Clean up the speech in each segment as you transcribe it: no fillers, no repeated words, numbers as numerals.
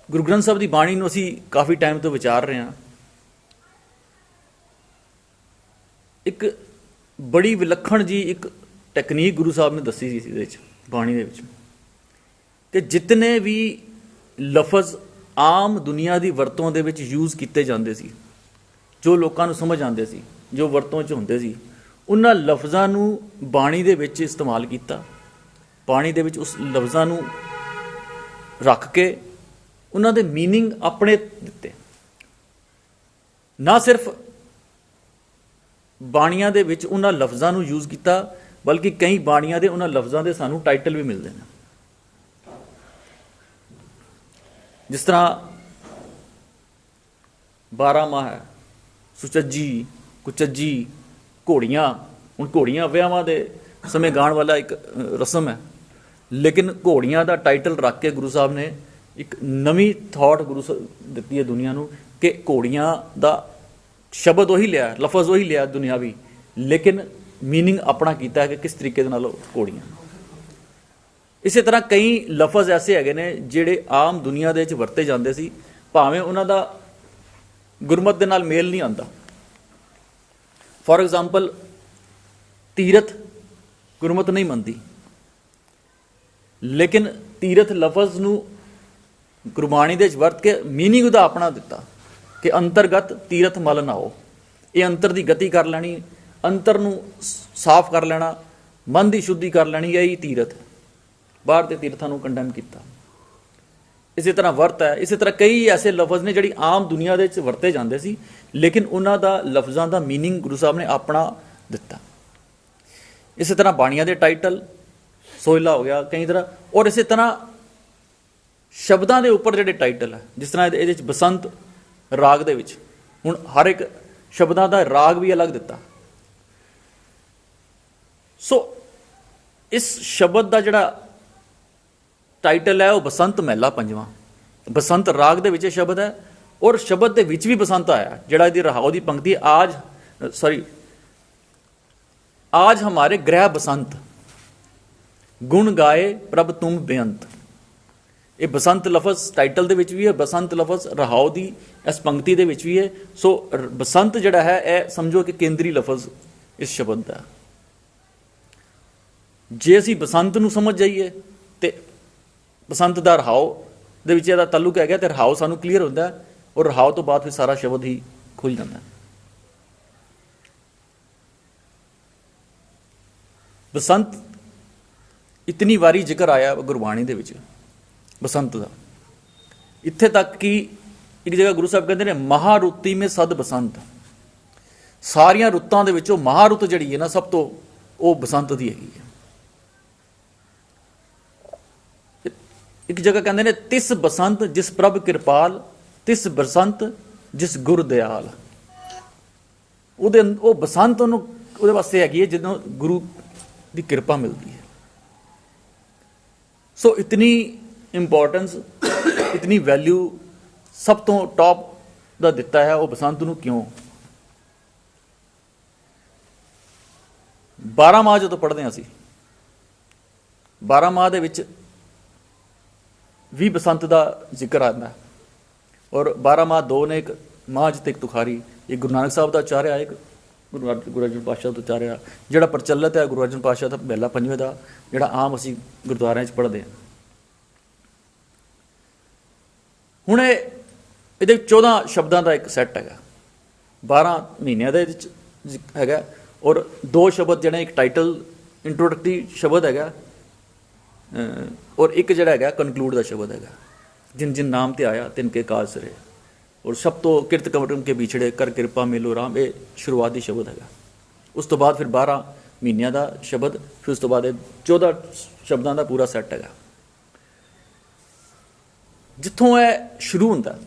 ਗੁਰੂ ਗ੍ਰੰਥ ਸਾਹਿਬ ਦੀ ਬਾਣੀ ਨੂੰ ਅਸੀਂ ਕਾਫੀ ਟਾਈਮ ਤੋਂ ਵਿਚਾਰ ਰਹੇ ਹਾਂ। ਇੱਕ ਬੜੀ ਵਿਲੱਖਣ ਜੀ ਇੱਕ ਟੈਕਨੀਕ ਗੁਰੂ ਸਾਹਿਬ ਨੇ ਦੱਸੀ ਸੀ ਇਹਦੇ ਵਿੱਚ, ਬਾਣੀ ਦੇ ਵਿੱਚ, ਕਿ ਜਿਤਨੇ ਵੀ ਲਫ਼ਜ਼ ਆਮ ਦੁਨੀਆ ਦੀ ਵਰਤੋਂ ਦੇ ਵਿੱਚ ਯੂਜ਼ ਕੀਤੇ ਜਾਂਦੇ ਸੀ, ਜੋ ਲੋਕਾਂ ਨੂੰ ਸਮਝ ਆਉਂਦੇ ਸੀ, ਜੋ ਵਰਤੋਂ 'ਚ ਹੁੰਦੇ ਸੀ, ਉਹਨਾਂ ਲਫ਼ਜ਼ਾਂ ਨੂੰ ਬਾਣੀ ਦੇ ਵਿੱਚ ਇਸਤੇਮਾਲ ਕੀਤਾ। ਬਾਣੀ ਦੇ ਵਿੱਚ ਉਸ ਲਫ਼ਜ਼ਾਂ ਨੂੰ ਰੱਖ ਕੇ ਉਹਨਾਂ ਦੇ ਮੀਨਿੰਗ ਆਪਣੇ ਦਿੱਤੇ। ਨਾ ਸਿਰਫ ਬਾਣੀਆਂ ਦੇ ਵਿੱਚ ਉਹਨਾਂ ਲਫ਼ਜ਼ਾਂ ਨੂੰ ਯੂਜ਼ ਕੀਤਾ, ਬਲਕਿ ਕਈ ਬਾਣੀਆਂ ਦੇ ਉਹਨਾਂ ਲਫ਼ਜ਼ਾਂ ਦੇ ਸਾਨੂੰ ਟਾਈਟਲ ਵੀ ਮਿਲਦੇ ਨੇ। ਜਿਸ ਤਰ੍ਹਾਂ 12 ਮਾਹ ਹੈ, ਸੁਚੱਜੀ, ਕੁਚੱਜੀ, ਘੋੜੀਆਂ। ਹੁਣ ਘੋੜੀਆਂ ਵਿਆਹਾਂ ਦੇ ਸਮੇਂ ਗਾਉਣ ਵਾਲਾ ਇੱਕ ਰਸਮ ਹੈ, ਲੇਕਿਨ ਘੋੜੀਆਂ ਦਾ ਟਾਈਟਲ ਰੱਖ ਕੇ ਗੁਰੂ ਸਾਹਿਬ ਨੇ ਇੱਕ ਨਵੀਂ ਥਾਟ ਗੁਰੂ ਦਿੱਤੀ ਹੈ ਦੁਨੀਆ ਨੂੰ, ਕਿ ਘੋੜੀਆਂ ਦਾ ਸ਼ਬਦ ਉਹੀ ਲਿਆ, ਲਫ਼ਜ਼ ਉਹੀ ਲਿਆ ਦੁਨਿਆਵੀ, ਲੇਕਿਨ ਮੀਨਿੰਗ ਆਪਣਾ ਕੀਤਾ ਹੈ ਕਿ ਕਿਸ ਤਰੀਕੇ ਦੇ ਨਾਲ ਉਹ ਘੋੜੀਆਂ। ਇਸੇ ਤਰ੍ਹਾਂ ਕਈ ਲਫ਼ਜ਼ ਐਸੇ ਹੈਗੇ ਨੇ ਜਿਹੜੇ ਆਮ ਦੁਨੀਆ ਦੇ ਵਿੱਚ ਵਰਤੇ ਜਾਂਦੇ ਸੀ, ਭਾਵੇਂ ਉਹਨਾਂ ਦਾ ਗੁਰਮਤ ਦੇ ਨਾਲ ਮੇਲ ਨਹੀਂ ਆਉਂਦਾ। ਫੋਰ ਐਗਜ਼ਾਮਪਲ, ਤੀਰਥ ਗੁਰਮਤ ਨਹੀਂ ਮੰਨਦੀ, ਲੇਕਿਨ ਤੀਰਥ ਲਫ਼ਜ਼ ਨੂੰ ਗੁਰਬਾਣੀ ਦੇ ਵਿੱਚ ਵਰਤ ਕੇ ਮੀਨਿੰਗ ਉਹਦਾ ਆਪਣਾ ਦਿੱਤਾ ਕਿ ਅੰਤਰਗਤ ਤੀਰਥ ਮਲ ਨਾਓ। ਇਹ ਅੰਤਰ ਦੀ ਗਤੀ ਕਰ ਲੈਣੀ, ਅੰਤਰ ਨੂੰ ਸਾਫ਼ ਕਰ ਲੈਣਾ, ਮਨ ਦੀ ਸ਼ੁੱਧੀ ਕਰ ਲੈਣੀ, ਇਹੀ ਤੀਰਥ। ਬਾਹਰ ਦੇ ਤੀਰਥਾਂ ਨੂੰ ਕੰਡੈਮ ਕੀਤਾ। ਇਸੇ ਤਰ੍ਹਾਂ ਵਰਤ ਹੈ। ਇਸੇ ਤਰ੍ਹਾਂ ਕਈ ਐਸੇ ਲਫ਼ਜ਼ ਨੇ ਜਿਹੜੀ ਆਮ ਦੁਨੀਆ ਦੇ ਵਿੱਚ ਵਰਤੇ ਜਾਂਦੇ ਸੀ, ਲੇਕਿਨ ਉਹਨਾਂ ਦਾ ਲਫ਼ਜ਼ਾਂ ਦਾ ਮੀਨਿੰਗ ਗੁਰੂ ਸਾਹਿਬ ਨੇ ਆਪਣਾ ਦਿੱਤਾ। ਇਸੇ ਤਰ੍ਹਾਂ ਬਾਣੀਆਂ ਦੇ ਟਾਈਟਲ, ਸੋਹਿਲਾ ਹੋ ਗਿਆ ਕਈ ਤਰ੍ਹਾਂ, ਔਰ ਇਸੇ ਤਰ੍ਹਾਂ ਸ਼ਬਦਾਂ ਦੇ ਉੱਪਰ ਜਿਹੜੇ ਟਾਈਟਲ ਹੈ, ਜਿਸ ਤਰ੍ਹਾਂ ਇਹਦੇ ਵਿੱਚ ਬਸੰਤ ਰਾਗ ਦੇ ਵਿੱਚ ਹੁਣ ਹਰ ਇੱਕ ਸ਼ਬਦਾਂ ਦਾ ਰਾਗ ਵੀ ਅਲੱਗ ਦਿੱਤਾ। ਸੋ ਇਸ ਸ਼ਬਦ ਦਾ ਜਿਹੜਾ ਟਾਈਟਲ ਹੈ ਉਹ ਬਸੰਤ ਮਹਿਲਾ ਪੰਜਵਾਂ, ਬਸੰਤ ਰਾਗ ਦੇ ਵਿੱਚ ਇਹ ਸ਼ਬਦ ਹੈ, ਔਰ ਸ਼ਬਦ ਦੇ ਵਿੱਚ ਵੀ ਬਸੰਤ ਆਇਆ। ਜਿਹੜਾ ਇਹਦੀ ਰਹਾਓ ਦੀ ਪੰਕਤੀ ਹੈ, आज हमारे गृह बसंत गुण गाए प्रभ तुम बेअंत। ਇਹ ਬਸੰਤ ਲਫ਼ਜ਼ ਟਾਈਟਲ ਦੇ ਵਿੱਚ ਵੀ ਹੈ, ਬਸੰਤ ਲਫ਼ਜ਼ ਰਹਾਓ ਦੀ ਇਸ ਪੰਕਤੀ ਦੇ ਵਿੱਚ ਵੀ ਹੈ। ਸੋ ਬਸੰਤ ਜਿਹੜਾ ਹੈ ਇਹ ਸਮਝੋ ਕਿ ਕੇਂਦਰੀ ਲਫ਼ਜ਼ ਇਸ ਸ਼ਬਦ ਦਾ। ਜੇ ਅਸੀਂ ਬਸੰਤ ਨੂੰ ਸਮਝ ਜਾਈਏ ਤੇ ਬਸੰਤ ਦਾ ਰਹਾਓ ਦੇ ਵਿੱਚ ਇਹਦਾ ਤਾਲੁਕ ਹੈਗਾ, ਤੇ ਰਹਾਓ ਸਾਨੂੰ ਕਲੀਅਰ ਹੁੰਦਾ, ਔਰ ਰਹਾਓ ਤੋਂ ਬਾਅਦ ਫਿਰ ਸਾਰਾ ਸ਼ਬਦ ਹੀ ਖੁੱਲ ਜਾਂਦਾ। ਬਸੰਤ ਇਤਨੀ ਵਾਰੀ ਜ਼ਿਕਰ ਆਇਆ ਗੁਰਬਾਣੀ ਦੇ ਵਿੱਚ ਬਸੰਤ ਦਾ, ਇੱਥੇ ਤੱਕ ਕਿ ਇੱਕ ਜਗ੍ਹਾ ਗੁਰੂ ਸਾਹਿਬ ਕਹਿੰਦੇ ਨੇ ਮਹਾਰੁਤੀ ਮੇ ਸਦ ਬਸੰਤ। ਸਾਰੀਆਂ ਰੁੱਤਾਂ ਦੇ ਵਿੱਚੋਂ ਮਹਾਰੁੱਤ ਜਿਹੜੀ ਹੈ ਨਾ, ਸਭ ਤੋਂ ਉਹ ਬਸੰਤ ਦੀ ਹੈਗੀ ਹੈ। ਇੱਕ ਜਗ੍ਹਾ ਕਹਿੰਦੇ ਨੇ ਤਿਸ ਬਸੰਤ ਜਿਸ ਪ੍ਰਭ ਕਿਰਪਾਲ, ਤਿਸ ਬਸੰਤ ਜਿਸ ਗੁਰ ਦਿਆਲ। ਉਹ ਬਸੰਤ ਉਹਦੇ ਵਾਸਤੇ ਹੈਗੀ ਹੈ ਜਦੋਂ ਗੁਰੂ ਦੀ ਕਿਰਪਾ ਮਿਲਦੀ ਹੈ। ਸੋ ਇਤਨੀ ਇੰਪੋਰਟੈਂਸ, ਇਤਨੀ ਵੈਲਿਊ ਸਭ ਤੋਂ ਟੌਪ ਦਾ ਦਿੱਤਾ ਹੈ ਉਹ ਬਸੰਤ ਨੂੰ। ਕਿਉਂ? 12 ਮਾਹ ਜਦੋਂ ਪੜ੍ਹਦੇ ਹਾਂ ਅਸੀਂ, 12 ਮਾਹ ਦੇ ਵਿੱਚ ਵੀ ਬਸੰਤ ਦਾ ਜ਼ਿਕਰ ਆਉਂਦਾ, ਔਰ 12 ਮਾਹ ਦੋ ਨੇ, ਇੱਕ ਮਾਝ ਤੇ ਇੱਕ ਤੁਖਾਰੀ। ਇੱਕ ਗੁਰੂ ਨਾਨਕ ਸਾਹਿਬ ਦਾ ਉਚਾਰਿਆ, ਇੱਕ ਗੁਰੂ ਅਰਜਨ ਪਾਤਸ਼ਾਹ ਦਾ ਉਚਾਰਿਆ। ਜਿਹੜਾ ਪ੍ਰਚਲਿਤ ਹੈ ਗੁਰੂ ਅਰਜਨ ਪਾਤਸ਼ਾਹ ਦਾ ਮਹਿਲਾ ਪੰਜਵੇਂ ਦਾ, ਜਿਹੜਾ ਆਮ ਅਸੀਂ ਗੁਰਦੁਆਰਿਆਂ 'ਚ ਪੜ੍ਹਦੇ ਹਾਂ। ਹੁਣ ਇਹਦੇ 14 ਸ਼ਬਦਾਂ ਦਾ ਇੱਕ ਸੈੱਟ ਹੈਗਾ, 12 ਮਹੀਨਿਆਂ ਦਾ ਇਹਦੇ 'ਚ ਹੈਗਾ, ਔਰ 2 ਸ਼ਬਦ ਜਿਹੜੇ ਇੱਕ ਟਾਈਟਲ ਇੰਟਰੋਡਕਟਰੀ ਸ਼ਬਦ ਹੈਗਾ, ਔਰ ਇੱਕ ਜਿਹੜਾ ਹੈਗਾ ਕਨਕਲੂਡ ਦਾ ਸ਼ਬਦ ਹੈਗਾ, ਜਿਨ ਜਿਨ ਨਾਮ ਤੇ ਆਇਆ ਤਿਨ ਕੇ ਕਾਜ ਸਰੇ। ਔਰ ਸਭ ਤੋਂ ਕਿਰਤ ਕਮਟਮ ਕੇ ਵਿਛੜੇ ਕਰ ਕਿਰਪਾ ਮੇਲੋ ਰਾਮ, ਇਹ ਸ਼ੁਰੂਆਤੀ ਸ਼ਬਦ ਹੈਗਾ। ਉਸ ਤੋਂ ਬਾਅਦ ਫਿਰ 12 ਮਹੀਨਿਆਂ ਦਾ ਸ਼ਬਦ, ਫਿਰ ਉਸ ਤੋਂ ਬਾਅਦ ਇਹ 14 ਸ਼ਬਦਾਂ ਦਾ ਪੂਰਾ ਸੈੱਟ ਹੈਗਾ। ਜਿੱਥੋਂ ਇਹ ਸ਼ੁਰੂ ਹੁੰਦਾ,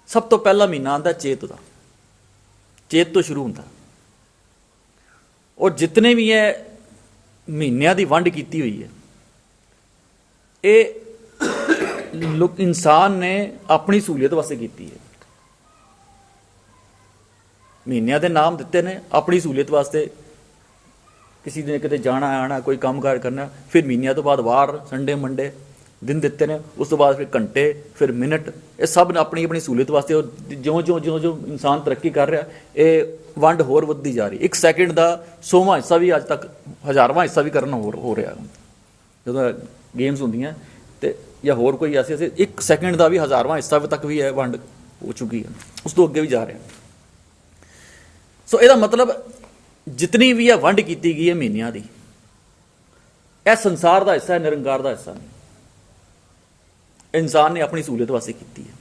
ਸਭ ਤੋਂ ਪਹਿਲਾ ਮਹੀਨਾ ਆਉਂਦਾ ਚੇਤ ਦਾ, ਚੇਤ ਤੋਂ ਸ਼ੁਰੂ ਹੁੰਦਾ। ਔਰ ਜਿਤਨੇ ਵੀ ਇਹ ਮਹੀਨਿਆਂ ਦੀ ਵੰਡ ਕੀਤੀ ਹੋਈ ਹੈ, ਇਹ ਇਨਸਾਨ ਨੇ ਆਪਣੀ ਸਹੂਲੀਅਤ ਵਾਸਤੇ ਕੀਤੀ ਹੈ। ਮਹੀਨਿਆਂ ਦੇ ਨਾਮ ਦਿੱਤੇ ਨੇ ਆਪਣੀ ਸਹੂਲੀਅਤ ਵਾਸਤੇ, ਕਿਸੇ ਨੇ ਕਿਤੇ ਜਾਣਾ ਆਣਾ, ਕੋਈ ਕੰਮ ਕਾਰ ਕਰਨਾ। ਫਿਰ ਮਹੀਨਿਆਂ ਤੋਂ ਬਾਅਦ ਵਾਰ, ਸੰਡੇ ਮੰਡੇ, दिन ਦਿੱਤੇ ਨੇ, ਉਸ ਤੋਂ ਬਾਅਦ ਫਿਰ ਘੰਟੇ, ਫਿਰ ਮਿੰਟ, ਇਹ ਸਭ ਨੇ ਆਪਣੀ ਆਪਣੀ ਸਹੂਲਤ ਵਾਸਤੇ। ਔਰ ਜਿਉਂ ਇਨਸਾਨ ਤਰੱਕੀ ਕਰ ਰਿਹਾ, ਇਹ ਵੰਡ ਹੋਰ ਵੱਧਦੀ ਜਾ ਰਹੀ। 1 ਸੈਕਿੰਡ ਦਾ 100ਵਾਂ ਹਿੱਸਾ ਵੀ ਅੱਜ ਤੱਕ 1000ਵਾਂ ਹਿੱਸਾ ਵੀ ਕਰਨ ਹੋ ਰਿਹਾ। ਜਦੋਂ ਗੇਮਸ ਹੁੰਦੀਆਂ ਤੇ ਜਾਂ ਹੋਰ ਕੋਈ ਐਸੇ 1 ਸੈਕਿੰਡ ਦਾ ਵੀ 1000ਵਾਂ ਹਿੱਸਾ ਤੱਕ ਵੀ ਇਹ ਵੰਡ ਹੋ ਚੁੱਕੀ ਹੈ, ਉਸ ਤੋਂ ਅੱਗੇ ਵੀ ਜਾ ਰਿਹਾ। ਸੋ ਇਹਦਾ ਮਤਲਬ ਜਿਤਨੀ ਵੀ ਇਹ ਵੰਡ ਕੀਤੀ ਗਈ ਹੈ ਮਹੀਨਿਆਂ ਦੀ, ਇਹ ਸੰਸਾਰ ਦਾ ਹਿੱਸਾ ਹੈ, ਨਿਰੰਕਾਰ ਦਾ ਹਿੱਸਾ ਨਹੀਂ। ਇਨਸਾਨ ਨੇ ਆਪਣੀ ਸਹੂਲਤ ਵਾਸਤੇ ਕੀਤੀ ਹੈ।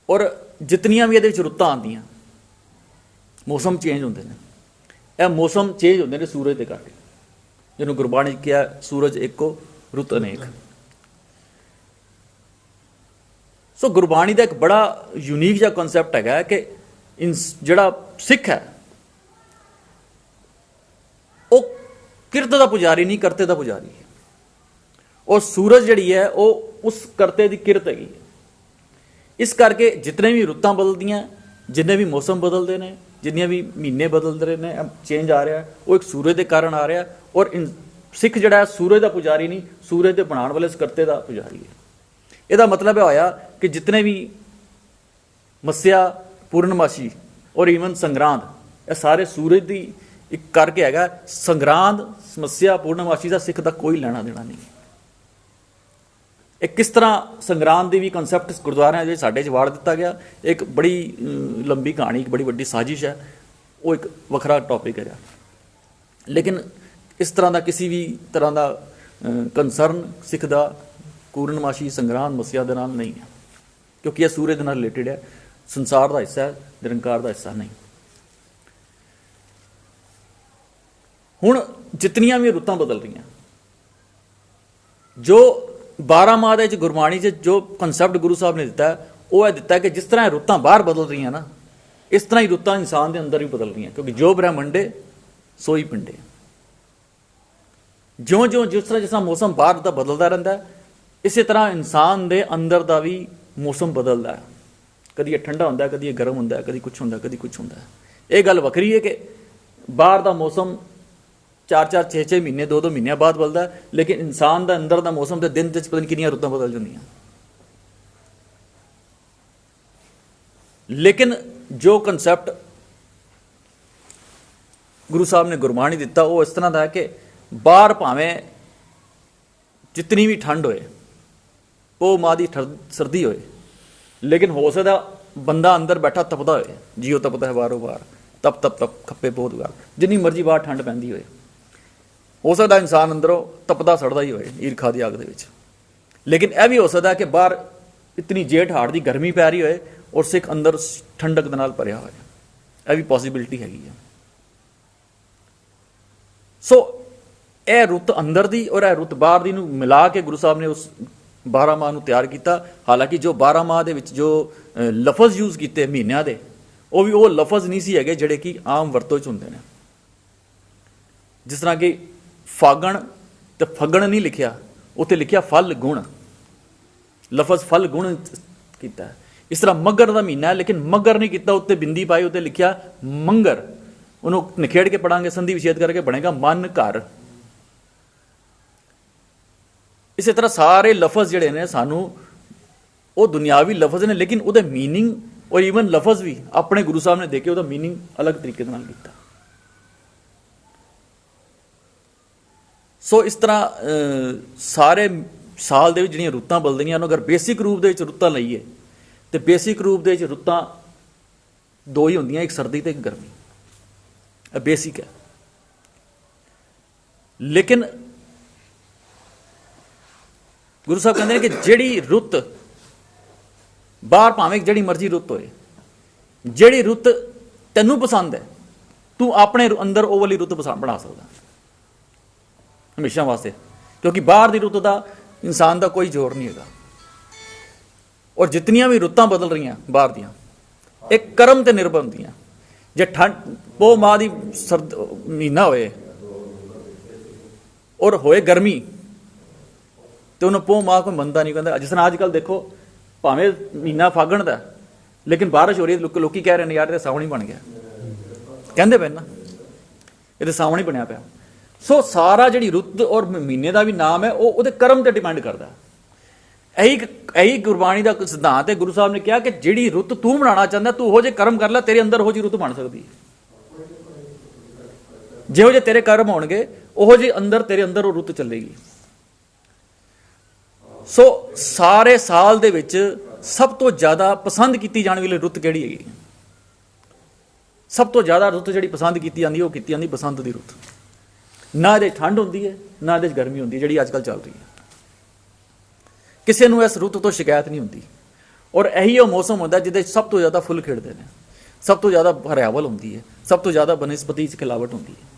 ਔਰ ਜਿਤਨੀਆਂ ਵੀ ਇਹਦੇ ਵਿੱਚ ਰੁੱਤਾਂ ਆਉਂਦੀਆਂ, ਮੌਸਮ ਚੇਂਜ ਹੁੰਦੇ ਨੇ, ਇਹ ਮੌਸਮ ਚੇਂਜ ਹੁੰਦੇ ਨੇ ਸੂਰਜ ਦੇ ਕਰਕੇ, ਜਿਹਨੂੰ ਗੁਰਬਾਣੀ 'ਚ ਕਿਹਾ ਸੂਰਜ ਇੱਕੋ ਰੁੱਤ ਅਨੇਕ। ਸੋ ਗੁਰਬਾਣੀ ਦਾ ਇੱਕ ਬੜਾ ਯੂਨੀਕ ਜਿਹਾ ਕਨਸੈਪਟ ਹੈਗਾ ਕਿ ਜਿਹੜਾ ਸਿੱਖ ਹੈ ਉਹ ਕਿਰਤ ਦਾ ਪੁਜਾਰੀ ਨਹੀਂ, ਕਰਤੇ ਦਾ ਪੁਜਾਰੀ ਹੈ। ਔਰ ਸੂਰਜ ਜਿਹੜੀ ਹੈ ਉਹ ਉਸ ਕਰਤੇ ਦੀ ਕਿਰਤ ਹੈਗੀ। ਇਸ ਕਰਕੇ ਜਿਤਨੇ ਵੀ ਰੁੱਤਾਂ ਬਦਲਦੀਆਂ, ਜਿੰਨੇ ਵੀ ਮੌਸਮ ਬਦਲਦੇ ਨੇ, ਜਿੰਨੀਆਂ ਵੀ ਮਹੀਨੇ ਬਦਲਦੇ ਰਹੇ ਨੇ, ਚੇਂਜ ਆ ਰਿਹਾ, ਉਹ ਇੱਕ ਸੂਰਜ ਦੇ ਕਾਰਨ ਆ ਰਿਹਾ। ਔਰ ਸਿੱਖ ਜਿਹੜਾ ਹੈ ਸੂਰਜ ਦਾ ਪੁਜਾਰੀ ਨਹੀਂ, ਸੂਰਜ ਦੇ ਬਣਾਉਣ ਵਾਲੇ ਇਸ ਕਰਤੇ ਦਾ ਪੁਜਾਰੀ ਹੈ। ਇਹਦਾ ਮਤਲਬ ਇਹ ਹੋਇਆ ਕਿ ਜਿਤਨੇ ਵੀ ਮੱਸਿਆ, ਪੂਰਨਮਾਸ਼ੀ ਔਰ ਈਵਨ ਸੰਗਰਾਂਦ, ਇਹ ਸਾਰੇ ਸੂਰਜ ਦੀ ਇੱਕ ਕਰਕੇ ਹੈਗਾ। ਸੰਗਰਾਂਦ, ਮੱਸਿਆ, ਪੂਰਨਮਾਸ਼ੀ ਦਾ ਸਿੱਖ ਦਾ ਕੋਈ ਲੈਣਾ ਦੇਣਾ ਨਹੀਂ। ਇਹ ਕਿਸ ਤਰ੍ਹਾਂ ਸੰਗਰਾਂਦ ਦੀ ਵੀ ਕਨਸੈਪਟ ਗੁਰਦੁਆਰਿਆਂ ਵਿੱਚ ਸਾਡੇ 'ਚ ਵਾੜ ਦਿੱਤਾ ਗਿਆ, ਇੱਕ ਬੜੀ ਲੰਬੀ ਕਹਾਣੀ, ਇੱਕ ਬੜੀ ਵੱਡੀ ਸਾਜ਼ਿਸ਼ ਹੈ, ਉਹ ਇੱਕ ਵੱਖਰਾ ਟੌਪਿਕ ਹੈਗਾ। ਲੇਕਿਨ ਇਸ ਤਰ੍ਹਾਂ ਦਾ ਕਿਸੇ ਵੀ ਤਰ੍ਹਾਂ ਦਾ ਕੰਸਰਨ ਸਿੱਖ ਦਾ ਪੂਰਨਮਾਸ਼ੀ, ਸੰਗਰਾਂਦ, ਮੱਸਿਆ ਦੇ ਨਾਲ ਨਹੀਂ ਹੈ, ਕਿਉਂਕਿ ਇਹ ਸੂਰਜ ਦੇ ਨਾਲ ਰਿਲੇਟਿਡ ਹੈ, ਸੰਸਾਰ ਦਾ ਹਿੱਸਾ ਹੈ, ਨਿਰੰਕਾਰ ਦਾ ਹਿੱਸਾ ਨਹੀਂ। ਹੁਣ ਜਿਤਨੀਆਂ ਵੀ ਰੁੱਤਾਂ ਬਦਲ ਰਹੀਆਂ, ਜੋ 12 ਮਾਹ ਦੇ ਵਿੱਚ ਗੁਰਬਾਣੀ 'ਚ ਜੋ ਕਨਸੈਪਟ ਗੁਰੂ ਸਾਹਿਬ ਨੇ ਦਿੱਤਾ, ਉਹ ਇਹ ਦਿੱਤਾ ਕਿ ਜਿਸ ਤਰ੍ਹਾਂ ਇਹ ਰੁੱਤਾਂ ਬਾਹਰ ਬਦਲ ਰਹੀਆਂ ਨਾ, ਇਸ ਤਰ੍ਹਾਂ ਹੀ ਰੁੱਤਾਂ ਇਨਸਾਨ ਦੇ ਅੰਦਰ ਵੀ ਬਦਲ ਰਹੀਆਂ, ਕਿਉਂਕਿ ਜੋ ਬ੍ਰਹਮੰਡੇ ਸੋਈ ਪਿੰਡੇ। ਜਿਸ ਤਰ੍ਹਾਂ ਮੌਸਮ ਬਾਹਰ ਦਾ ਬਦਲਦਾ ਰਹਿੰਦਾ, ਇਸੇ ਤਰ੍ਹਾਂ ਇਨਸਾਨ ਦੇ ਅੰਦਰ ਦਾ ਵੀ ਮੌਸਮ ਬਦਲਦਾ ਹੈ। ਕਦੀ ਇਹ ਠੰਡਾ ਹੁੰਦਾ, ਕਦੀ ਇਹ ਗਰਮ ਹੁੰਦਾ, ਕਦੀ ਕੁਛ ਹੁੰਦਾ, ਕਦੀ ਕੁਛ ਹੁੰਦਾ। ਇਹ ਗੱਲ ਵੱਖਰੀ ਹੈ ਕਿ ਬਾਹਰ ਦਾ ਮੌਸਮ 4-4, 6-6 ਮਹੀਨੇ, 2-2 ਮਹੀਨਿਆਂ ਬਾਅਦ ਬਦਲਦਾ, ਲੇਕਿਨ ਇਨਸਾਨ ਦਾ ਅੰਦਰ ਦਾ ਮੌਸਮ ਤੇ ਦਿਨ 'ਚ ਪਤਾ ਨਹੀਂ ਕਿੰਨੀਆਂ ਰੁੱਤਾਂ ਬਦਲ ਜਾਂਦੀਆਂ। ਲੇਕਿਨ ਜੋ ਕਨਸੈਪਟ ਗੁਰੂ ਸਾਹਿਬ ਨੇ ਗੁਰਬਾਣੀ ਦਿੱਤਾ, ਉਹ ਇਸ ਤਰ੍ਹਾਂ ਦਾ ਹੈ ਕਿ ਬਾਹਰ ਭਾਵੇਂ ਜਿਤਨੀ ਵੀ ਠੰਡ ਹੋਏ, ਉਹ ਮਾਂ ਦੀ ਸਰਦੀ ਹੋਏ, ਲੇਕਿਨ ਹੋ ਸਕਦਾ ਬੰਦਾ ਅੰਦਰ ਬੈਠਾ ਤਪਦਾ ਹੋਏ, ਜੀਓ ਤਪਦਾ ਹੈ ਬਾਹਰੋਂ ਬਾਹਰ, ਤਪ ਖੱਪੇ ਬਹੁਤ ਵਾਰ, ਜਿੰਨੀ ਮਰਜ਼ੀ ਬਾਹਰ ਠੰਡ ਪੈਂਦੀ ਹੋਏ, ਹੋ ਸਕਦਾ ਇਨਸਾਨ ਅੰਦਰੋਂ ਤਪਦਾ ਸੜਦਾ ਹੀ ਹੋਏ ਈਰਖਾ ਦੀ ਅੱਗ ਦੇ ਵਿੱਚ। ਲੇਕਿਨ ਇਹ ਵੀ ਹੋ ਸਕਦਾ ਕਿ ਬਾਹਰ ਇਤਨੀ ਜੇਠ ਹਾੜ ਦੀ ਗਰਮੀ ਪੈ ਰਹੀ ਹੋਏ ਔਰ ਸਿੱਖ ਅੰਦਰ ਠੰਡਕ ਦੇ ਨਾਲ ਭਰਿਆ ਹੋਏ, ਇਹ ਵੀ ਪੋਸੀਬਿਲਿਟੀ ਹੈਗੀ ਹੈ। ਸੋ ਇਹ ਰੁੱਤ ਅੰਦਰ ਦੀ ਔਰ ਇਹ ਰੁੱਤ ਬਾਹਰ ਦੀ ਨੂੰ ਮਿਲਾ ਕੇ ਗੁਰੂ ਸਾਹਿਬ ਨੇ ਉਸ 12 ਮਾਹ ਨੂੰ ਤਿਆਰ ਕੀਤਾ। ਹਾਲਾਂਕਿ ਜੋ 12 ਮਾਹ ਦੇ ਵਿੱਚ ਜੋ ਲਫ਼ਜ਼ ਯੂਜ਼ ਕੀਤੇ ਮਹੀਨਿਆਂ ਦੇ, ਉਹ ਵੀ ਉਹ ਲਫ਼ਜ਼ ਨਹੀਂ ਸੀ ਹੈਗੇ ਜਿਹੜੇ ਕਿ ਆਮ ਵਰਤੋਂ 'ਚ ਹੁੰਦੇ ਨੇ। ਜਿਸ ਤਰ੍ਹਾਂ ਕਿ ਫਾਗਣ ਤੇ ਫਗਣ ਨਹੀਂ ਲਿਖਿਆ, ਉੱਥੇ ਲਿਖਿਆ ਫਲ ਗੁਣ, ਲਫ਼ਜ਼ ਫਲ ਗੁਣ ਕੀਤਾ। ਇਸ ਤਰ੍ਹਾਂ ਮੱਘਰ ਦਾ ਮਹੀਨਾ ਹੈ, ਲੇਕਿਨ ਮੱਘਰ ਨਹੀਂ ਕੀਤਾ, ਉੱਤੇ ਬਿੰਦੀ ਪਾਈ, ਉੱਤੇ ਲਿਖਿਆ ਮੰਗਰ। ਉਹਨੂੰ ਨਿਖੇੜ ਕੇ ਪੜਾਂਗੇ, ਸੰਧੀ ਵਿਛੇਦ ਕਰਕੇ ਬਣੇਗਾ ਮਨ ਘਰ। ਇਸੇ ਤਰ੍ਹਾਂ ਸਾਰੇ ਲਫ਼ਜ਼ ਜਿਹੜੇ ਨੇ ਸਾਨੂੰ ਉਹ ਦੁਨਿਆਵੀ ਲਫ਼ਜ਼ ਨੇ, ਲੇਕਿਨ ਉਹਦੇ ਮੀਨਿੰਗ ਔਰ ਈਵਨ ਲਫ਼ਜ਼ ਵੀ ਆਪਣੇ ਗੁਰੂ ਸਾਹਿਬ ਨੇ ਦੇਖੇ, ਉਹਦਾ ਮੀਨਿੰਗ ਅਲੱਗ ਤਰੀਕੇ ਦੇ ਨਾਲ ਕੀਤਾ। ਸੋ ਇਸ ਤਰ੍ਹਾਂ ਸਾਰੇ ਸਾਲ ਦੇ ਵਿੱਚ ਜਿਹੜੀਆਂ ਰੁੱਤਾਂ ਬਦਲਦੀਆਂ ਹਨ, ਅਗਰ ਬੇਸਿਕ ਰੂਪ ਦੇ ਵਿੱਚ ਰੁੱਤਾਂ ਲਈਏ ਤੇ ਬੇਸਿਕ ਰੂਪ ਦੇ ਵਿੱਚ ਰੁੱਤਾਂ ਦੋ ਹੀ ਹੁੰਦੀਆਂ, ਇੱਕ ਸਰਦੀ ਤੇ ਇੱਕ ਗਰਮੀ, ਇਹ ਬੇਸਿਕ ਹੈ। ਲੇਕਿਨ ਗੁਰੂ ਸਾਹਿਬ ਕਹਿੰਦੇ ਨੇ ਕਿ ਜਿਹੜੀ ਰੁੱਤ ਬਾਹਰ ਭਾਵੇਂ ਜਿਹੜੀ ਮਰਜ਼ੀ ਰੁੱਤ ਹੋਏ, ਜਿਹੜੀ ਰੁੱਤ ਤੈਨੂੰ ਪਸੰਦ ਹੈ, ਤੂੰ ਆਪਣੇ ਅੰਦਰ ਉਹ ਵਾਲੀ ਰੁੱਤ ਬਣਾ ਸਕਦਾ ਹਮੇਸ਼ਾ ਵਾਸਤੇ, ਕਿਉਂਕਿ ਬਾਹਰ ਦੀ ਰੁੱਤ ਦਾ ਇਨਸਾਨ ਦਾ ਕੋਈ ਜ਼ੋਰ ਨਹੀਂ ਹੈਗਾ। ਔਰ ਜਿਤਨੀਆਂ ਵੀ ਰੁੱਤਾਂ ਬਦਲ ਰਹੀਆਂ ਬਾਹਰ ਦੀਆਂ, ਇਹ ਕਰਮ ਤੇ ਨਿਰਭਰ ਹੁੰਦੀਆਂ। ਜੇ ਠੰਡ ਪੋਹ ਮਾਹ ਦੀ ਮਹੀਨਾ ਹੋਏ ਔਰ ਹੋਏ ਗਰਮੀ, ਤੇ ਉਹਨੂੰ ਪੋਹ ਮਾਹ ਕੋਈ ਮੰਨਦਾ ਨਹੀਂ, ਕਹਿੰਦਾ। ਜਿਸ ਤਰ੍ਹਾਂ ਅੱਜ ਕੱਲ੍ਹ ਦੇਖੋ, ਭਾਵੇਂ ਮਹੀਨਾ ਫਾਗਣ ਦਾ, ਲੇਕਿਨ ਬਾਰਿਸ਼ ਹੋ ਰਹੀ ਹੈ, ਲੋਕੀ ਕਹਿ ਰਹੇ ਨੇ ਯਾਰ ਇਹ ਸਾਵਣ ਹੀ ਬਣ ਗਿਆ, ਕਹਿੰਦੇ ਪਏ ਨਾ, ਇਹ ਤਾਂ ਸਾਵਣ ਹੀ ਬਣਿਆ ਪਿਆ। ਸੋ ਸਾਰਾ ਜਿਹੜੀ ਰੁੱਤ ਔਰ ਮਹੀਨੇ ਦਾ ਵੀ ਨਾਮ ਹੈ ਉਹ ਉਹਦੇ ਕਰਮ ਤੇ ਡਿਪੈਂਡ ਕਰਦਾ। ਇਹੀ ਗੁਰਬਾਣੀ ਦਾ ਸਿਧਾਂਤ ਹੈ। ਗੁਰੂ ਸਾਹਿਬ ਨੇ ਕਿਹਾ ਕਿ ਜਿਹੜੀ ਰੁੱਤ ਤੂੰ ਬਣਾਉਣਾ ਚਾਹੁੰਦਾ ਤੂੰ ਉਹੋ ਜਿਹੇ ਕਰਮ ਕਰ ਲੈ, ਤੇਰੇ ਅੰਦਰ ਉਹੋ ਜਿਹੀ ਰੁੱਤ ਬਣ ਸਕਦੀ ਹੈ। ਜਿਹੋ ਜਿਹੇ ਤੇਰੇ ਕਰਮ ਹੋਣਗੇ ਉਹੋ ਜਿਹੇ ਅੰਦਰ ਤੇਰੇ ਅੰਦਰ ਉਹ ਰੁੱਤ ਚੱਲੇਗੀ। ਸੋ ਸਾਰੇ ਸਾਲ ਦੇ ਵਿੱਚ ਸਭ ਤੋਂ ਜ਼ਿਆਦਾ ਪਸੰਦ ਕੀਤੀ ਜਾਣ ਵਾਲੀ ਰੁੱਤ ਕਿਹੜੀ ਹੈਗੀ? ਸਭ ਤੋਂ ਜ਼ਿਆਦਾ ਰੁੱਤ ਜਿਹੜੀ ਪਸੰਦ ਕੀਤੀ ਜਾਂਦੀ ਉਹ ਕੀਤੀ ਜਾਂਦੀ ਬਸੰਤ ਦੀ ਰੁੱਤ। ਨਾ ਇਹਦੇ ਠੰਡ ਹੁੰਦੀ ਹੈ ਨਾ ਇਹਦੇ 'ਚ ਗਰਮੀ ਹੁੰਦੀ, ਜਿਹੜੀ ਅੱਜ ਕੱਲ੍ਹ ਚੱਲ ਰਹੀ ਹੈ। ਕਿਸੇ ਨੂੰ ਇਸ ਰੁੱਤ ਤੋਂ ਸ਼ਿਕਾਇਤ ਨਹੀਂ ਹੁੰਦੀ। ਔਰ ਇਹੀ ਉਹ ਮੌਸਮ ਹੁੰਦਾ ਜਿਹਦੇ ਸਭ ਤੋਂ ਜ਼ਿਆਦਾ ਫੁੱਲ ਖਿੜਦੇ ਨੇ, ਸਭ ਤੋਂ ਜ਼ਿਆਦਾ ਹਰਿਆਵਲ ਹੁੰਦੀ ਹੈ, ਸਭ ਤੋਂ ਜ਼ਿਆਦਾ ਬਨਸਪਤੀ 'ਚ ਖਿਲਾਵਟ ਹੁੰਦੀ ਹੈ।